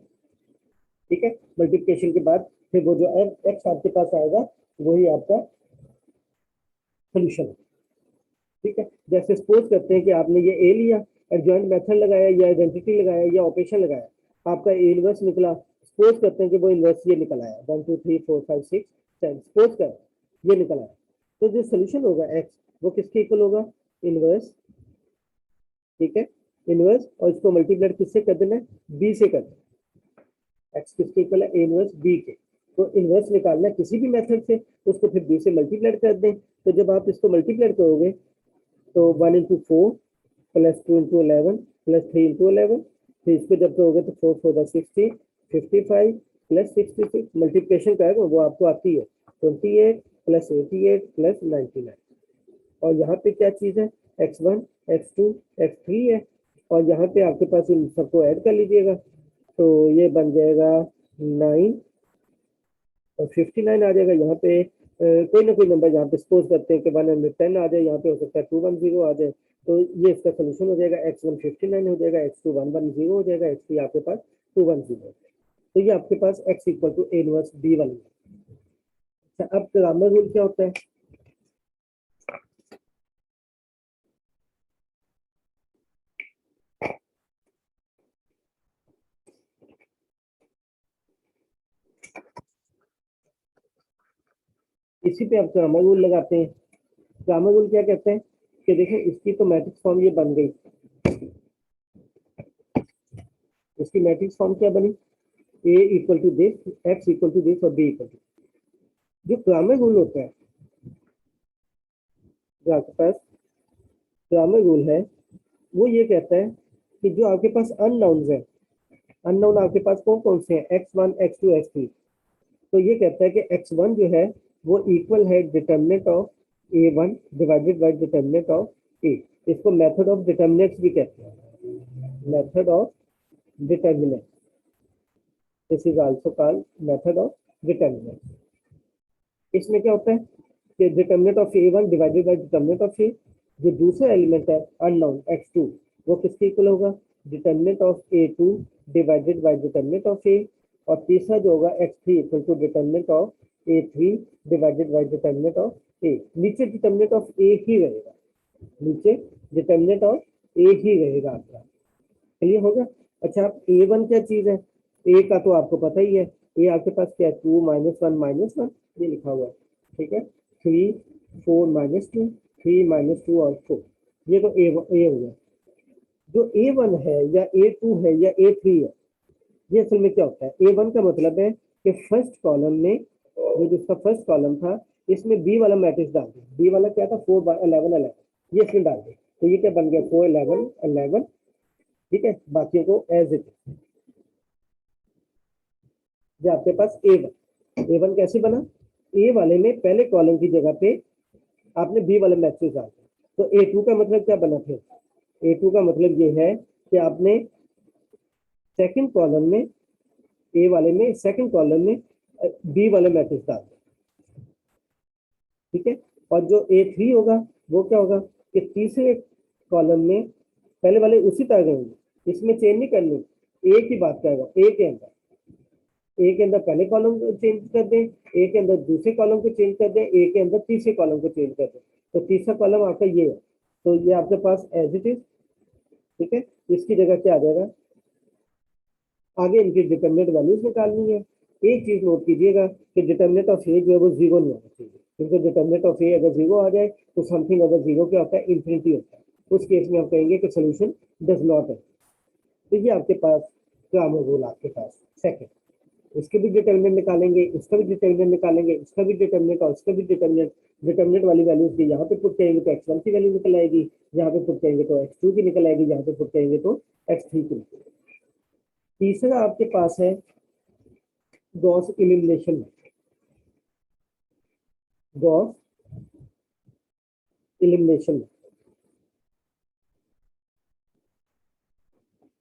Speaker 1: ठीक है। मल्टीप्लिकेशन के बाद फिर वो जो एक्स आपके पास आएगा वही आपका सोल्यूशन है, ठीक है। जैसे सपोज करते हैं कि आपने ये ए लिया, एडजॉइंट मेथड लगाया या आइडेंटिटी लगाया या ऑपरेशन लगाया, आपका ए इनवर्स निकला। सपोज करते हैं कि वो इनवर्स ये निकल आया 1 2 3 4 5 6 7, सपोज कर ये निकल आया, तो जो सोल्यूशन होगा एक्स वो किसके इक्वल होगा, इनवर्स, ठीक है, इनवर्स। और इसको मल्टीप्लाई किससे कर देना है, बी से कर देना। एक्स किसके इक्वल है, ए इनवर्स बी के। तो इनवर्स निकालना है किसी भी मेथड से, उसको फिर बी से मल्टीप्लाई कर दें। तो जब आप इसको मल्टीप्लाई करोगे तो 1 into 4 plus 2 into 11 plus 3 into 11, फिर इसको जब करोगे तो 4 4 60 55 प्लस 66, मल्टीप्लिकेशन करेगा वो आपको आती है 28 प्लस 88 प्लस 99। और यहाँ पे क्या चीज़ है, x1 x2 x3 है, और यहाँ पे आपके पास इन सबको ऐड कर लीजिएगा, तो ये बन जाएगा 9 और 59 आ जाएगा। यहाँ पे कोई ना कोई नंबर यहाँ पे सपोज करते हैं कि 110 आ जाए, यहाँ पे हो सकता है 210 आ जाए, तो ये इसका सोल्यूशन हो जाएगा। x1 59 हो जाएगा, x2 110 हो जाएगा, x3 आपके पास 210। तो ये आपके पास x equal to A inverse B one है। अब ग्रामर रूल क्या होता है, इसी पे आप ग्रामर रूल लगाते हैं। ग्रामर रूल क्या कहते हैं कि देखें इसकी तो मैट्रिक्स फॉर्म ये बन गई, इसकी मैट्रिक्स फॉर्म क्या बनी, A equal to this, X equal to this और बी इक्वल टू। जो ग्रामर रूल होता है, जो आपके पास ग्रामर रूल है, वो ये कहता है कि जो आपके पास अननाउन्स है, अननोन आपके पास कौन कौन से हैं, x1 x2 x3, तो ये कहता है कि x1 जो है वो इक्वल है determinant of a1 divided by determinant of a। इसको मेथड ऑफ डिटर्मिनेंट्स भी कहते हैं, method of determinant, this is also called method of determinant. इसमें क्या होता है कि determinant of a1 divided by determinant of a, जो दूसरा एलिमेंट है अननोन x2, वो किसके इक्वल होगा, determinant of a2 divided by determinant of a। और तीसरा जो होगा x3 equal to determinant of a3 divided by determinant of a। नीचे डिटर्मिनेंट ऑफ a ही रहेगा, नीचे डिटर्मिनेंट ऑफ a ही रहेगा आपका, क्लियर होगा। अच्छा, अब a1 क्या चीज है, a का तो आपको पता ही है, ये आपके पास क्या है, 2 -1 -1 ये लिखा हुआ है, ठीक है। 3 4 -2 3 -2 और 4, ये तो ए हो गया। जो A1 है या A2 है या A3 है, ये असल में क्या होता है, A1 का मतलब है कि फर्स्ट कॉलम में जो जिसका फर्स्ट कॉलम था इसमें बी वाला मैट्रिक्स डाल दिया। बी वाला क्या था, 4/11 ये इसमें डाल दिया, तो ये क्या बन गया, 4 11 11, ठीक है। बाकियों को एज इट, जो आपके पास A1 कैसे बना, ए वाले में पहले कॉलम की जगह पे आपने बी वाला मैट्रिक्स डाल दिया। तो A2 का मतलब क्या बना, फिर A2 का मतलब ये है कि आपने सेकंड कॉलम में, ए वाले में सेकंड कॉलम में बी वाले मैट्रिक्स डाल दिया, ठीक है। और जो A3 होगा वो क्या होगा कि तीसरे कॉलम में पहले वाले उसी तरह रहेंगे, इसमें चेंज नहीं करनी, ए की बात करेगा, ए के अंदर पहले कॉलम को चेंज कर दें, ए के अंदर दूसरे कॉलम को चेंज कर दें, ए के अंदर तीसरे कॉलम को चेंज कर दें, तो तीसरा कॉलम आपका ये है, तो ये आपके पास एज इट इज, ठीक है। इसकी जगह क्या आ जाएगा, आगे इनकी डिटरमिनेंट वैल्यूज निकालनी है। एक चीज नोट कीजिएगा कि डिटरमिनेंट ऑफ ए जो है वो जीरो नहीं होना चाहिए, क्योंकि डिटरमिनेंट ऑफ ए अगर जीरो आ जाए तो समथिंग अगर जीरो क्या होता है, इंफिनिटी होता है, उस केस में हम कहेंगे कि सोल्यूशन डज नॉट है। तो ये आपके पास ग्रामर रूल आपके पास सेकंड, इसके भी डिटरमिनेंट निकालेंगे, इसका भी डिटरमिनेंट निकालेंगे, इसका भी डिटरमिनेंट और इसका भी डिटरमिनेंट। डिटरमिनेंट वाली वैल्यूज की यहाँ पे पुट करेंगे तो x1 की वैल्यू निकल आएगी, यहाँ पे पुट करेंगे तो x2 की निकल आएगी, यहाँ पे पुट करेंगे तो x3 की निकल आएगी। तीसरा आपके पास है गॉस इलिमिनेशन, गॉस इलिमिनेशन।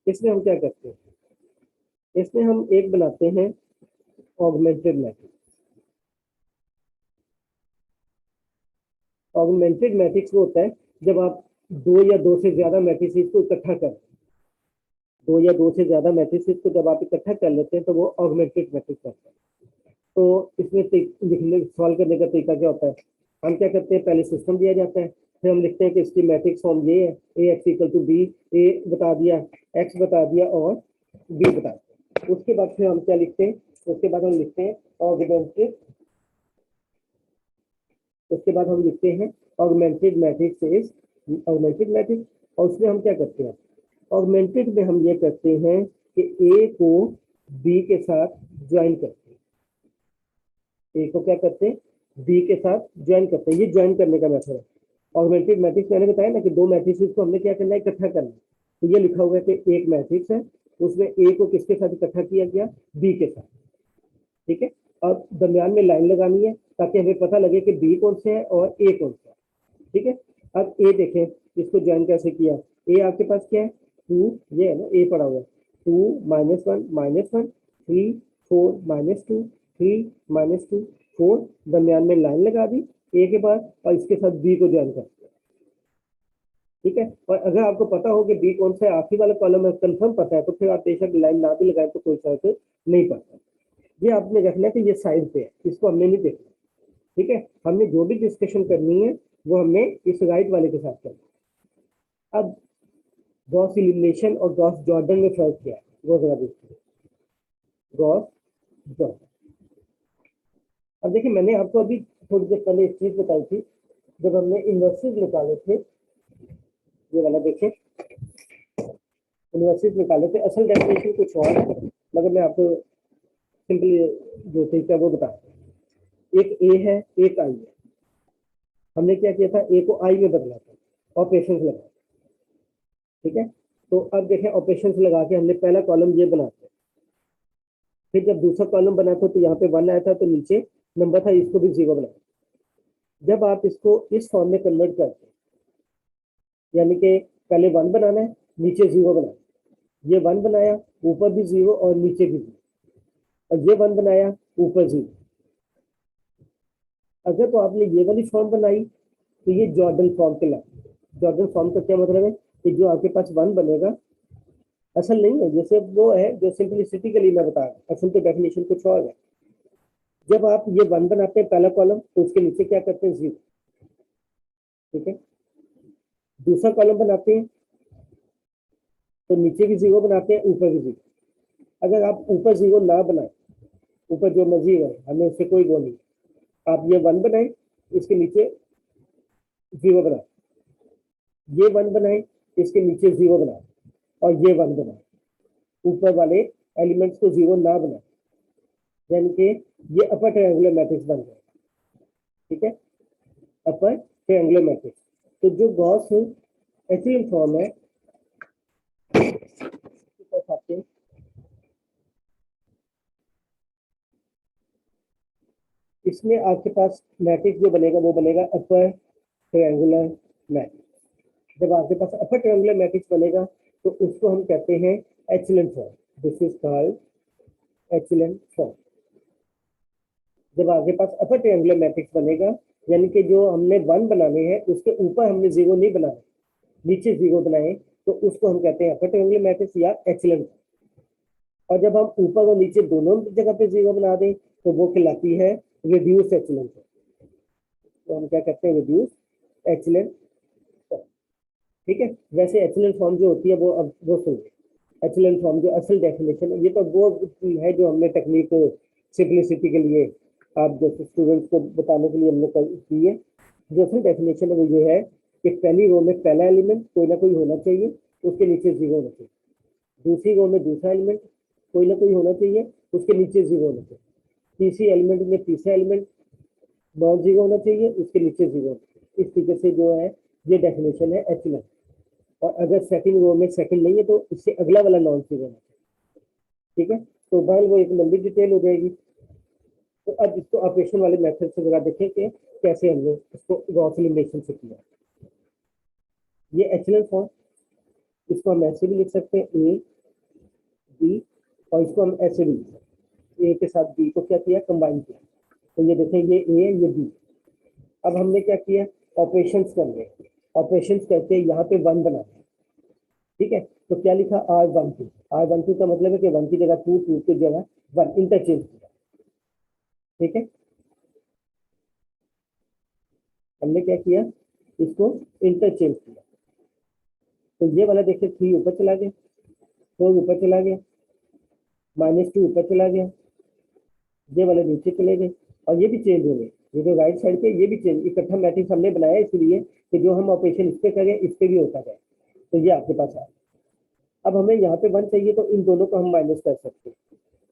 Speaker 1: इसमें हम क्या करते हैं, इसमें हम एक बनाते हैं ऑगमेंटेड मैट्रिक्स। ऑगमेंटेड मैट्रिक्स वो होता है जब आप दो या दो से ज्यादा मैट्रिसेस को इकट्ठा कर, दो या दो से ज्यादा मैट्रिसेस को जब आप इकट्ठा कर लेते हैं तो वो ऑगमेंटेड मैट्रिक्स होता है। तो इसमें लिखने सॉल्व करने का तरीका क्या होता है, हम क्या करते हैं, पहले सिस्टम दिया जाता है, फिर हम लिखते हैं कि इसकी मैट्रिक्स फॉर्म ये है, A X equal to be, ए बता दिया, एक्स बता दिया और बी बता दिया। उसके बाद फिर हम क्या लिखते हैं, उसके बाद हम लिखते हैं ऑगमेंटेड, उसके बाद हम लिखते हैं augmented matrix is augmented matrix. और उसमें हम क्या करते हैं, ऑगमेंटेड में हम ये करते हैं कि ए को बी के साथ ज्वाइन करते हैं, ए को क्या करते हैं, बी के साथ ज्वाइन करते हैं, ये ज्वाइन करने का मेथड है। ऑगमेंटेड मैट्रिक्स मैंने बताया ना कि दो मैट्रिक्स को हमने क्या करना है, इकट्ठा करना है। तो ये लिखा हुआ है कि एक मैट्रिक्स है, उसमें ए को किसके साथ इकट्ठा किया गया, बी के साथ, ठीक है। अब दरमियान में लाइन लगानी है ताकि हमें पता लगे कि बी कौन से है और ए कौन सा है, ठीक है। अब ए देखें, इसको ज्वाइन कैसे किया, ए आपके पास क्या है, 2, ये है ना ए पड़ा हुआ है, 2 -1 -1 3 4 -2 3 -2 4, दरमियान में लाइन लगा दी ए के बाद और इसके साथ बी को ज्वाइन कर दिया, ठीक है। और अगर आपको पता हो कि बी कौन सा है, आखिरी वाला कॉलम है, कंफर्म पता है, तो फिर आप बेशक लाइन ना भी लगाए तो कोई फर्क नहीं पड़ता। ये आपने रखना है कि ये साइड पे है, इसको हमने नहीं देखना, ठीक है। हमने जो भी डिस्कशन करनी है वो हमने इस राइट वाले के साथ करना। अब गॉस इलिमिनेशन और गॉस जॉर्डन में फर्क क्या है वो जरा देखिए, गॉस जॉर्डन। अब देखिए मैंने आपको अभी थोड़ी देर पहले एक चीज बताई थी, जब हमने इन्वर्सेस निकाले थे, ये वाला देखिए, इन्वर्सेस निकाले थे, असल डेफिनेशन कुछ और है, मगर मैं आपको सिंपली जो तरीका है वो बता, एक ए है एक आई है, हमने क्या किया था, ए को आई में बदला था, ऑपरेशन लगा, ठीक है। तो अब देखें ऑपरेशन लगा के हमने पहला कॉलम ये बनाते, फिर जब दूसरा कॉलम बना था तो यहाँ पे 1 आया था, तो नीचे नंबर था, इसको भी 0 बनाया। जब आप इसको इस फॉर्म में कन्वर्ट करते हैं, यानी कि पहले 1 बनाना है, नीचे 0 बनाना, ये 1 बनाया, ऊपर भी 0 और नीचे भी 0, और ये 1 बनाया, ऊपर 0। अगर तो आपने ये वाली फॉर्म बनाई तो ये जॉर्डन फॉर्म के लाए। जॉर्डन फॉर्म का क्या मतलब है कि जो आपके पास 1 बनेगा, असल नहीं है, जैसे वो है जो सिंपलिसिटी के लिए मैं बता रहा हूँ, असल तो डेफिनेशन कुछ और है। जब आप ये 1 बनाते हैं पहला कॉलम, तो उसके नीचे क्या करते हैं, 0, ठीक है। दूसरा कॉलम बनाते हैं तो नीचे भी 0 बनाते हैं, ऊपर भी 0। अगर आप ऊपर 0 ना बनाए ऊपर जो मर्जी है, हमें उससे कोई वो नहीं। आप ये 1 बनाए, इसके नीचे 0 बनाए, ये 1 बनाए, इसके नीचे 0 बनाए, और ये 1 बनाए। ऊपर वाले एलिमेंट्स को 0 ना बनाए, यानी कि ये अपर ट्रायंगुलर मैट्रिक्स बन जाए। ठीक है, अपर ट्रायंगुलर मैट्रिक्स। तो जो गॉस एचलिन फॉर्म है, इसमें आपके पास मैट्रिक्स जो बनेगा वो बनेगा अपर ट्रायंगुलर मैट्रिक्स। जब आपके पास अपर ट्रायंगुलर मैट्रिक्स बनेगा तो उसको हम कहते हैं echelon form. This is called echelon form. जब आपके पास अपर ट्रायंगुलर मैट्रिक्स बनेगा, यानी कि जो हमने 1 बनाने हैं उसके ऊपर हमने 0 नहीं बनाए, नीचे 0 बनाए, तो उसको हम कहते हैं अपर ट्रायंगुलर मैट्रिक्स या एचलिन। और जब हम ऊपर और नीचे दोनों जगह पे 0 बना दें तो वो कहलाती है रिड्यूस एचलिन। तो हम क्या कहते हैं, रिड्यूस एचलिन। ठीक है, वैसे एचलिन फॉर्म जो होती है वो, अब वो सुनिए, एचलिन फॉर्म जो असल डेफिनेशन है, ये तो वो है जो हमने टेक्निक सिंप्लिसिटी के लिए आप जैसे स्टूडेंट्स को बताने के लिए हमने की है। जो असल डेफिनेशन है वो ये है कि पहली रो में पहला एलिमेंट कोई ना कोई होना चाहिए, उसके नीचे 0 होना चाहिए। दूसरी रो में दूसरा एलिमेंट कोई ना कोई होना चाहिए, उसके नीचे 0 होना चाहिए। तीसरी एलिमेंट में तीसरा एलिमेंट नॉन 0 होना चाहिए, उसके नीचे 0 होना चाहिए। इस तरीके से जो है ये डेफिनेशन है एचलिन। और अगर सेकंड रो में सेकंड नहीं है तो इससे अगला वाला नॉन 0 होना चाहिए। ठीक है, तो बहल वो एक लंबी डिटेल हो जाएगी। तो अब इसको ऑपरेशन वाले मेथड से जरा देखें कि कैसे हमने इसको गॉस एलिमिनेशन से किया। ये एचलिन फॉर्म, इसको हम ऐसे भी लिख सकते हैं ए बी, और इसको हम ऐसे भी लिख सकते हैं, ए के साथ बी को क्या किया, कंबाइन किया। तो ये देखें, ये ए ये बी। अब हमने क्या किया, ऑपरेशंस कर रहे हैं, ऑपरेशंस करके यहाँ पे 1 बना। ठीक है, तो क्या लिखा, R12। R12 का मतलब है कि 1 की जगह 2, 2 की जगह 1 इंटरचेंज किया। ठीक है, हमने क्या किया, इसको इंटरचेंज किया। तो ये वाला देखिए 3 ऊपर चला गया, 4 ऊपर चला गया, -2 ऊपर चला गया, ये वाले नीचे चले गए, और ये भी चेंज हो गए। ये जो राइट साइड पे ये भी चेंज, इकट्ठा मैट्रिक्स हमने बनाया इसलिए कि जो हम ऑपरेशन इस पे करें इस पे भी होता जाए। तो ये आपके पास है। अब हमें यहाँ पे 1 चाहिए, तो इन दोनों को हम माइनस कर सकते हैं।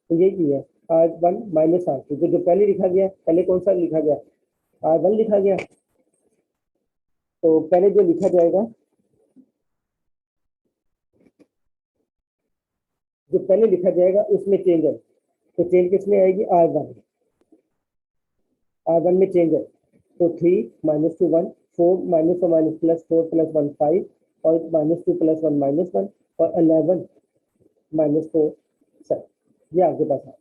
Speaker 1: तो ये किया R1 माइनस R2। तो जो पहले लिखा गया, पहले कौन सा लिखा गया, R1 लिखा गया। तो पहले जो लिखा जाएगा, जो पहले लिखा जाएगा उसमें चेंज है। तो चेंज किसमें आएगी, R1। R1 में चेंज है, तो 3 -2 1, 4 माइनस और माइनस प्लस 4 + 1 5, और -2 + 1 -1, और 11 -4 7। ये आपके पास है।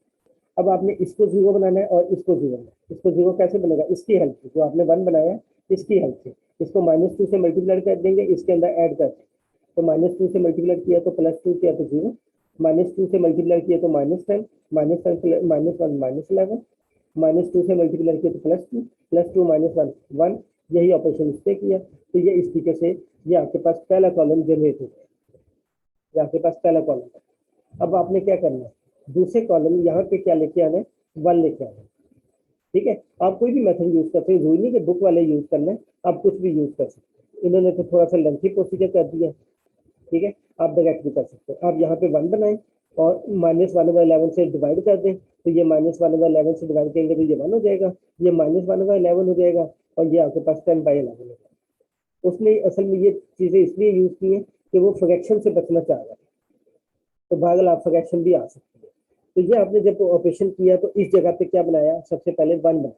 Speaker 1: अब आपने इसको 0 बनाना है और इसको 0 बनाना है। इसको 0 कैसे बनेगा, इसकी हेल्प से, जो आपने 1 बनाया इसकी हेल्प से। इसको -2 से मल्टीप्लाई कर देंगे, इसके अंदर ऐड कर देंगे। तो -2 से मल्टीप्लाई किया तो +2 किया तो 0, -2 से मल्टीप्लाई किया तो -10, -10 -1 -11, -2 से मल्टीप्लाई किया तो +2, +2 -1 1। यही ऑपरेशन इस पे किया। तो ये इस तरीके से ये आपके पास पहला कॉलम जनरेट हो गया। ये आपके पास पहला कॉलम है। अब आपने क्या करना है, दूसरे कॉलम यहाँ पे क्या लेके आना है, 1 लेके आना है। ठीक है, आप कोई भी मेथड यूज करते हैं, जरूरी नहीं कि बुक वाले यूज करना है, आप कुछ भी यूज कर सकते हैं। इन्होंने तो थोड़ा सा लेंथी प्रोसीजर कर दिया। ठीक है, आप डायरेक्ट भी कर सकते हैं। आप यहाँ पे 1 बनाएं और -1/11 से डिवाइड कर दें, तो ये -1/11 से डिवाइड करेंगे तो ये 1 हो जाएगा, ये -1/11 हो जाएगा, और ये आपके पास 10/11 हो जाएगा। उसने असल में ये चीजें इसलिए यूज की है कि वो फ्रैक्शन से बचना चाह रहा है, तो भागल आप फ्रैक्शन भी आ सकती है। तो ये आपने जब ऑपरेशन किया तो इस जगह पे क्या बनाया, सबसे पहले 1 बनाया।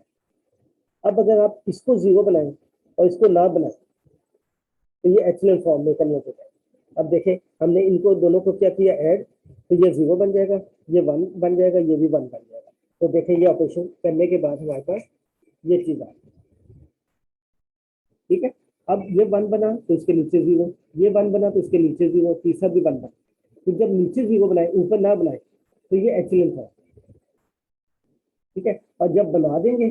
Speaker 1: अब अगर आप इसको 0 बनाएं और इसको ना बनाएं तो ये एचलिन फॉर्म में कन्वर्ट हो जाएगा। अब देखें, हमने इनको दोनों को क्या किया, ऐड, तो ये 0 बन जाएगा, ये 1 बन जाएगा, ये भी 1 बन जाएगा। तो देखें, ये ऑपरेशन करने के बाद हमारे पास ये चीज आ गई। ठीक है, अब ये 1 बना तो इसके नीचे 0, ये 1 बना तो इसके नीचे 0, तीसरा भी 1 बना। तो जब नीचे 0 बनाए, ऊपर ना बनाए, तो ये एचलिन फॉर्म। ठीक है, और जब बना देंगे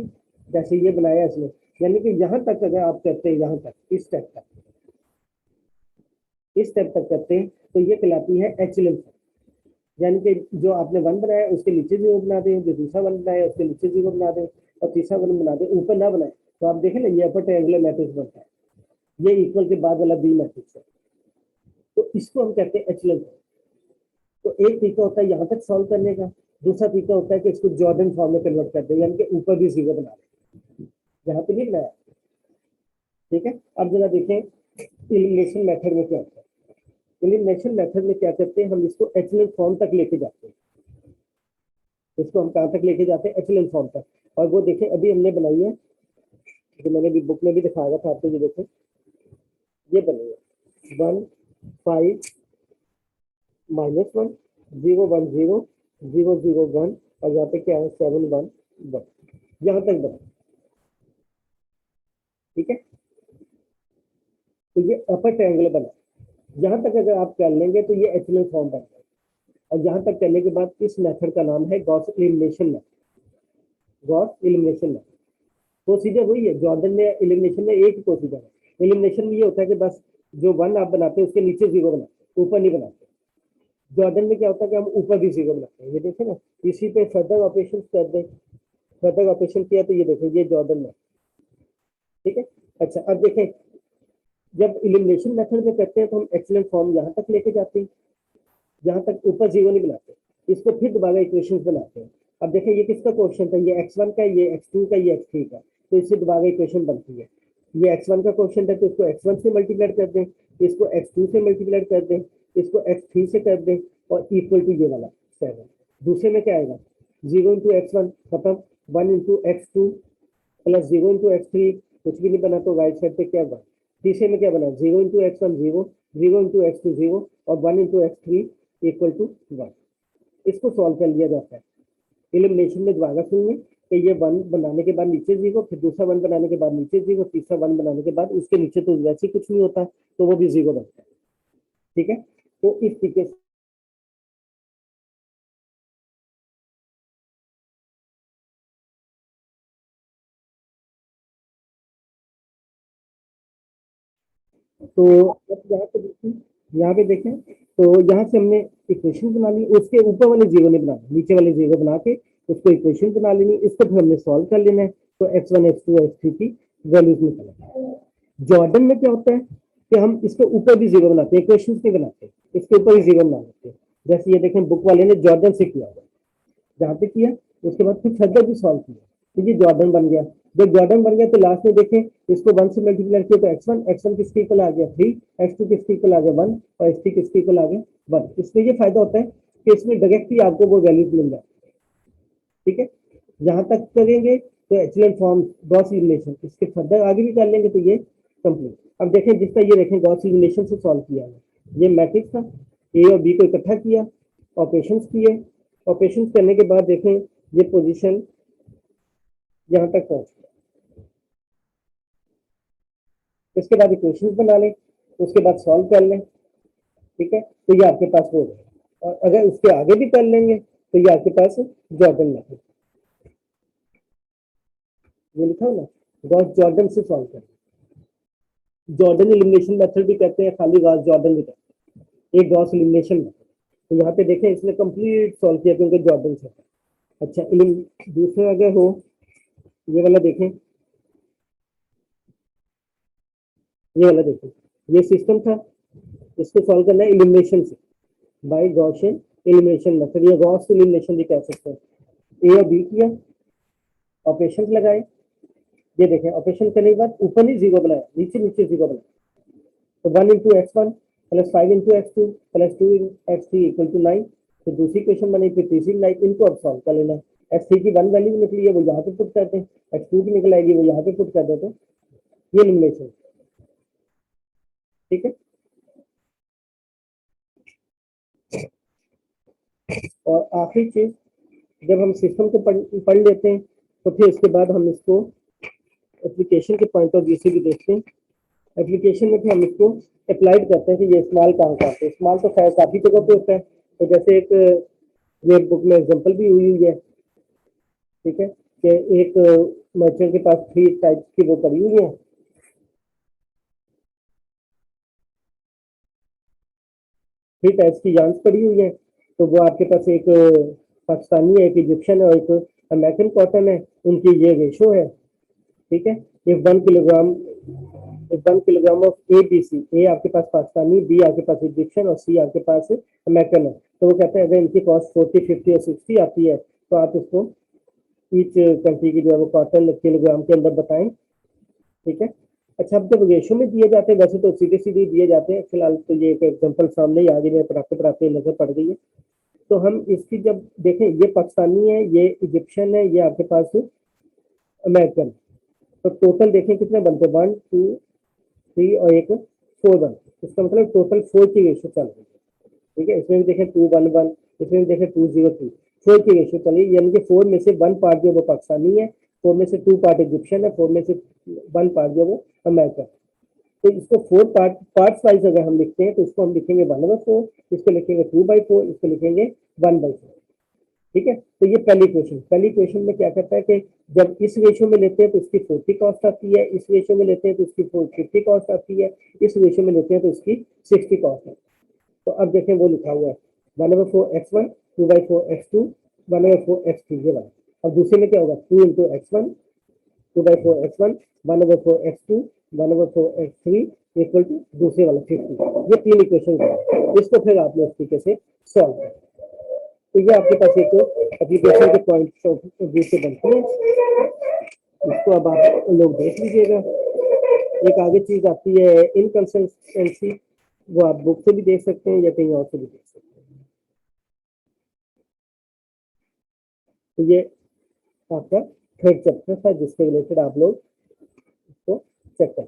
Speaker 1: जैसे ये बनाया इसने, यानी कि यहाँ तक अगर आप करते हैं, यहाँ तक इस स्टेप तक, इस स्टेप तक करते हैं, तो ये कहलाती है एचलिन फॉर्म। यानी कि जो आपने वन बनाया है उसके नीचे जीरो बना दें, जो दूसरा वन बनाया है उसके नीचे जीरो बना दें और तीसरा वन बना दें, ऊपर ना बनाए। तो आप देखें ना, ये अपर ट्रायंगुलर मैट्रिक्स बनता है, ये इक्वल के बाद वाला बी मैट्रिक्स है। तो इसको हम कहते हैं एचलन फॉर्म। तो एक तरीका होता है यहाँ तक सॉल्व करने का, दूसरा तरीका होता है कि इसको जॉर्डन फॉर्म में कन्वर्ट कर दें, यानी कि ऊपर भी जीरो बना दें, यहाँ पे नहीं बनाया। ठीक है, अब जरा देखें एलिमिनेशन मेथड में क्या होता है। एलिमिनेशन मेथड में क्या करते हैं, हम इसको एचलन फॉर्म तक लेके जाते हैं। इसको हम कहाँ तक लेके जाते हैं, एचलन फॉर्म तक। और वो देखें अभी हमने बनाई है, जो मैंने भी बुक में भी दिखाया था आपको, ये देखें ये बनी है 1 5 -1 0 1 0 0 0 1 और यहाँ पे क्या है 7 1 1, यहाँ तक बना। ठीक है, तो ये अपर ट्रायंगल बना। यहाँ तक अगर आप कर लेंगे तो ये एचलन फॉर्म बनता है। और यहाँ तक करने के बाद इस मेथड का नाम है Gauss elimination method. Gauss elimination method procedure वही है, जॉर्डन में एलिमिनेशन में एक ही प्रोसीजर है। एलिमिनेशन में ये होता है कि बस जो वन आप बनाते हैं उसके नीचे जीरो बनाते, ऊपर नहीं बनाते। जॉर्डन में क्या होता है कि हम ऊपर भी जीरो बनाते हैं, ये देखें ना, इसी पे फर्दर ऑपरेशन कर दें, फर्दर ऑपरेशन किया तो ये देखें ये जॉर्डन में। ठीक है, अच्छा अब देखें जब एलिमिनेशन मेथड में करते हैं तो हम एक्सीलेंट फॉर्म यहाँ तक लेके जाते हैं, यहाँ तक ऊपर जीरो नहीं बनाते, इसको फिर दोबारा इक्वेशन बनाते हैं। अब देखें ये किसका क्वेश्चन था, ये x1 का, ये x2 का, ये x3 का, तो इससे दोबारा इक्वेशन बनती है। ये x1 का क्वेश्चन है तो इसको x1 से मल्टीप्लाई कर दें, इसको x2 से मल्टीप्लाई कर दें, इसको x3 से कर दें और इक्वल टू ये वाला 7। दूसरे में क्या आएगा 0 इंटू x1 खत्म, 1 into x2 plus 0 into x3 कुछ भी नहीं बना तो राइट साइड पे क्या बना। तीसरे में क्या बना 0 इंटू x1 0, 0 इंटू x2 0 और 1 इंटू x3 इक्वल टू 1। इसको सॉल्व कर लिया जाता है। एलिमिनेशन में दोबारा सुन लें कि ये वन बनाने के बाद नीचे जीरो, फिर दूसरा वन बनाने के बाद नीचे जीरो, तीसरा वन बनाने के बाद उसके नीचे तो वैसे कुछ नहीं होता तो वो भी जीरो बनता है। ठीक है, तो इस तरीके से तो अब यहाँ पे देखें तो यहाँ से हमने इक्वेशन बना ली, उसके ऊपर वाले जीरो नहीं बनाना, नीचे वाले जीरो बना के उसको इक्वेशन बना लेनी, इसको फिर हमने सॉल्व कर लेना है। तो x1 x2 x3 की वैल्यूज निकल। जॉर्डन में क्या होता है कि हम इसके ऊपर भी जीरो बनाते हैं, इक्वेशन नहीं बनाते, इसके ऊपर ही जीरो बना लेते हैं। जैसे ये देखें बुक वाले ने जॉर्डन से किया हुआ, जहाँ पे किया उसके बाद फिर फर्दर भी सॉल्व किया तो ये जॉर्डन बन गया। जब जॉर्डन बन गया तो लास्ट में देखें इसको 1 से मल्टीप्लाई किया तो x1 किसके इक्वल आ गया 3, x2 किसके इक्वल आ गया 1 और x3 किसके इक्वल आ गया 1। इसमें ये फायदा होता है कि इसमें डायरेक्टली आपको वो वैल्यूज मिल जाए। ठीक है, यहाँ तक करेंगे तो एचलन फॉर्म गॉस एलिमिनेशन, इसके फर्दर आगे भी कर लेंगे तो ये कंप्लीट। अब देखें जिसका ये देखें गॉस एलिमिनेशन से सॉल्व किया है, ये मैट्रिक्स था, ए और बी को इकट्ठा किया, ऑपरेशंस किए, ऑपरेशंस करने के बाद देखें ये पोजीशन यहाँ तक पहुंच गया। इसके बाद इक्वेशंस बना लें, उसके बाद सॉल्व कर लें। ठीक है, तो ये आपके पास हो गया। और अगर उसके आगे भी कर लेंगे तो ये आपके पास जॉर्डन मेथड, ये लिखा हो ना, गॉस जॉर्डन से सॉल्व कर। जॉर्डन एलिमिनेशन मेथड भी कहते हैं, खाली गॉस जॉर्डन भी कहते हैं, एक गॉस एलिमिनेशन मेथड। तो यहाँ पे देखें इसने कंप्लीट सॉल्व किया क्योंकि जॉर्डन से। अच्छा दूसरे अगर हो ये वाला देखें, ये वाला देखें, ये सिस्टम था, इसको सॉल्व करना है एलिमिनेशन से, बाय गॉसियन एलिमिनेशन मेथड, या गॉस एलिमिनेशन भी कह सकते हैं। ए और बी किया, ऑपरेशन लगाए, ये देखें ऑपरेशन करने के बाद ऊपर ही जीरो बनाया, नीचे नीचे जीरो बनाया। तो 1 into x1 plus 5 into x2 plus 2 x3 equal to 9। तो दूसरी क्वेश्चन बनी, फिर तीसरी बनाई, इनको अब सॉल्व कर लेना। x3 की 1 वैल्यू निकली है वो यहाँ पे पुट करते हैं, x2 की निकल आएगी वो यहाँ पे पुट कर देते हैं, ये एलिमिनेशन। ठीक है, और आखिरी चीज जब हम सिस्टम को पढ़ लेते हैं तो फिर उसके बाद हम इसको एप्लीकेशन के पॉइंट ऑफ व्यू से भी देखते हैं। एप्लीकेशन में फिर हम इसको अप्लाइड करते हैं कि ये इस्तेमाल कहाँ कहाँ पे, इस्तेमाल तो खैर काफी जगह पे होता है। तो जैसे एक ये बुक में एग्जांपल भी हुई है, ठीक है, कि एक मर्चेंट के पास 3 टाइप्स की वो पड़ी हुई है, 3 टाइप्स की यार्न्स पड़ी हुई है। तो वो आपके पास एक पाकिस्तानी है, एक इजिप्शियन है और एक अमेरिकन कॉटन है, उनकी ये रेशो है। ठीक है, if 1 kilogram, if 1 kilogram of A B C, ए आपके पास पाकिस्तानी, बी आपके पास इजिप्शियन और सी आपके पास अमेरिकन है, तो वो कहते हैं अगर इनकी कॉस्ट 40, 50 और 60 आती है तो आप इसको ईच कंट्री की जो है वो कॉटन किलोग्राम के अंदर बताएं। ठीक है, अच्छा, अब जब रेशो में दिए जाते हैं वैसे तो सीधे सीधे दिए जाते हैं, फिलहाल तो ये एक एग्जांपल सामने ही आगे में पढ़ाते पढ़ाते नजर पड़ गई है। तो हम इसकी जब देखें, ये पाकिस्तानी है, ये इजिप्शियन है, ये आपके पास अमेरिकन, तो टोटल देखें कितने बनते हैं, 1 2 3 और एक 4 बन, इसका मतलब टोटल 4 की रेशो चल रही है। ठीक है, इसमें भी देखें 2 1 1, इसमें भी देखें 2 0 2, 4 की रेशो चली, यानी कि 4 में से 1 पार्ट जो वो पाकिस्तानी है, 4 में से 2 पार्ट इजिप्शियन है, 4 में से 1 पार्ट जो वो अमेरिकन। तो इसको 4 पार्ट्स वाइज अगर हम लिखते हैं तो इसको हम लिखेंगे 1/4, इसको लिखेंगे 2/4, इसको लिखेंगे 1/4। ठीक है, तो ये पहली क्वेश्चन में क्या करता है कि जब इस रेशो में लेते हैं तो इसकी 40 कॉस्ट आती है, इस रेशो में लेते हैं तो इसकी 50 कॉस्ट आती है, इस रेशो में लेते हैं तो इसकी 60 कॉस्ट है। तो अब देखें वो लिखा हुआ है 1/4 x1, 2/4 x2, 1/4 x3, ये वाला। अब दूसरे में क्या होगा, 2 into x1, 2/4 x1, 1/4 x2, 1/4 x3 equal to दूसरे वाला 50। ये 3 इक्वेशन है, इसको फिर आपने इस तरीके से सॉल्व कर। तो ये आपके पास एक एप्लीकेशन के पॉइंट ऑफ व्यू से बनते हैं, इसको अब आप लोग देख लीजिएगा। एक आगे चीज आती है इनकंसिस्टेंसी, वो आप बुक से भी देख सकते हैं या कहीं और से भी देख सकते हैं। तो ये आपका 3rd चैप्टर था जिसके रिलेटेड आप लोग इसको चेक करें।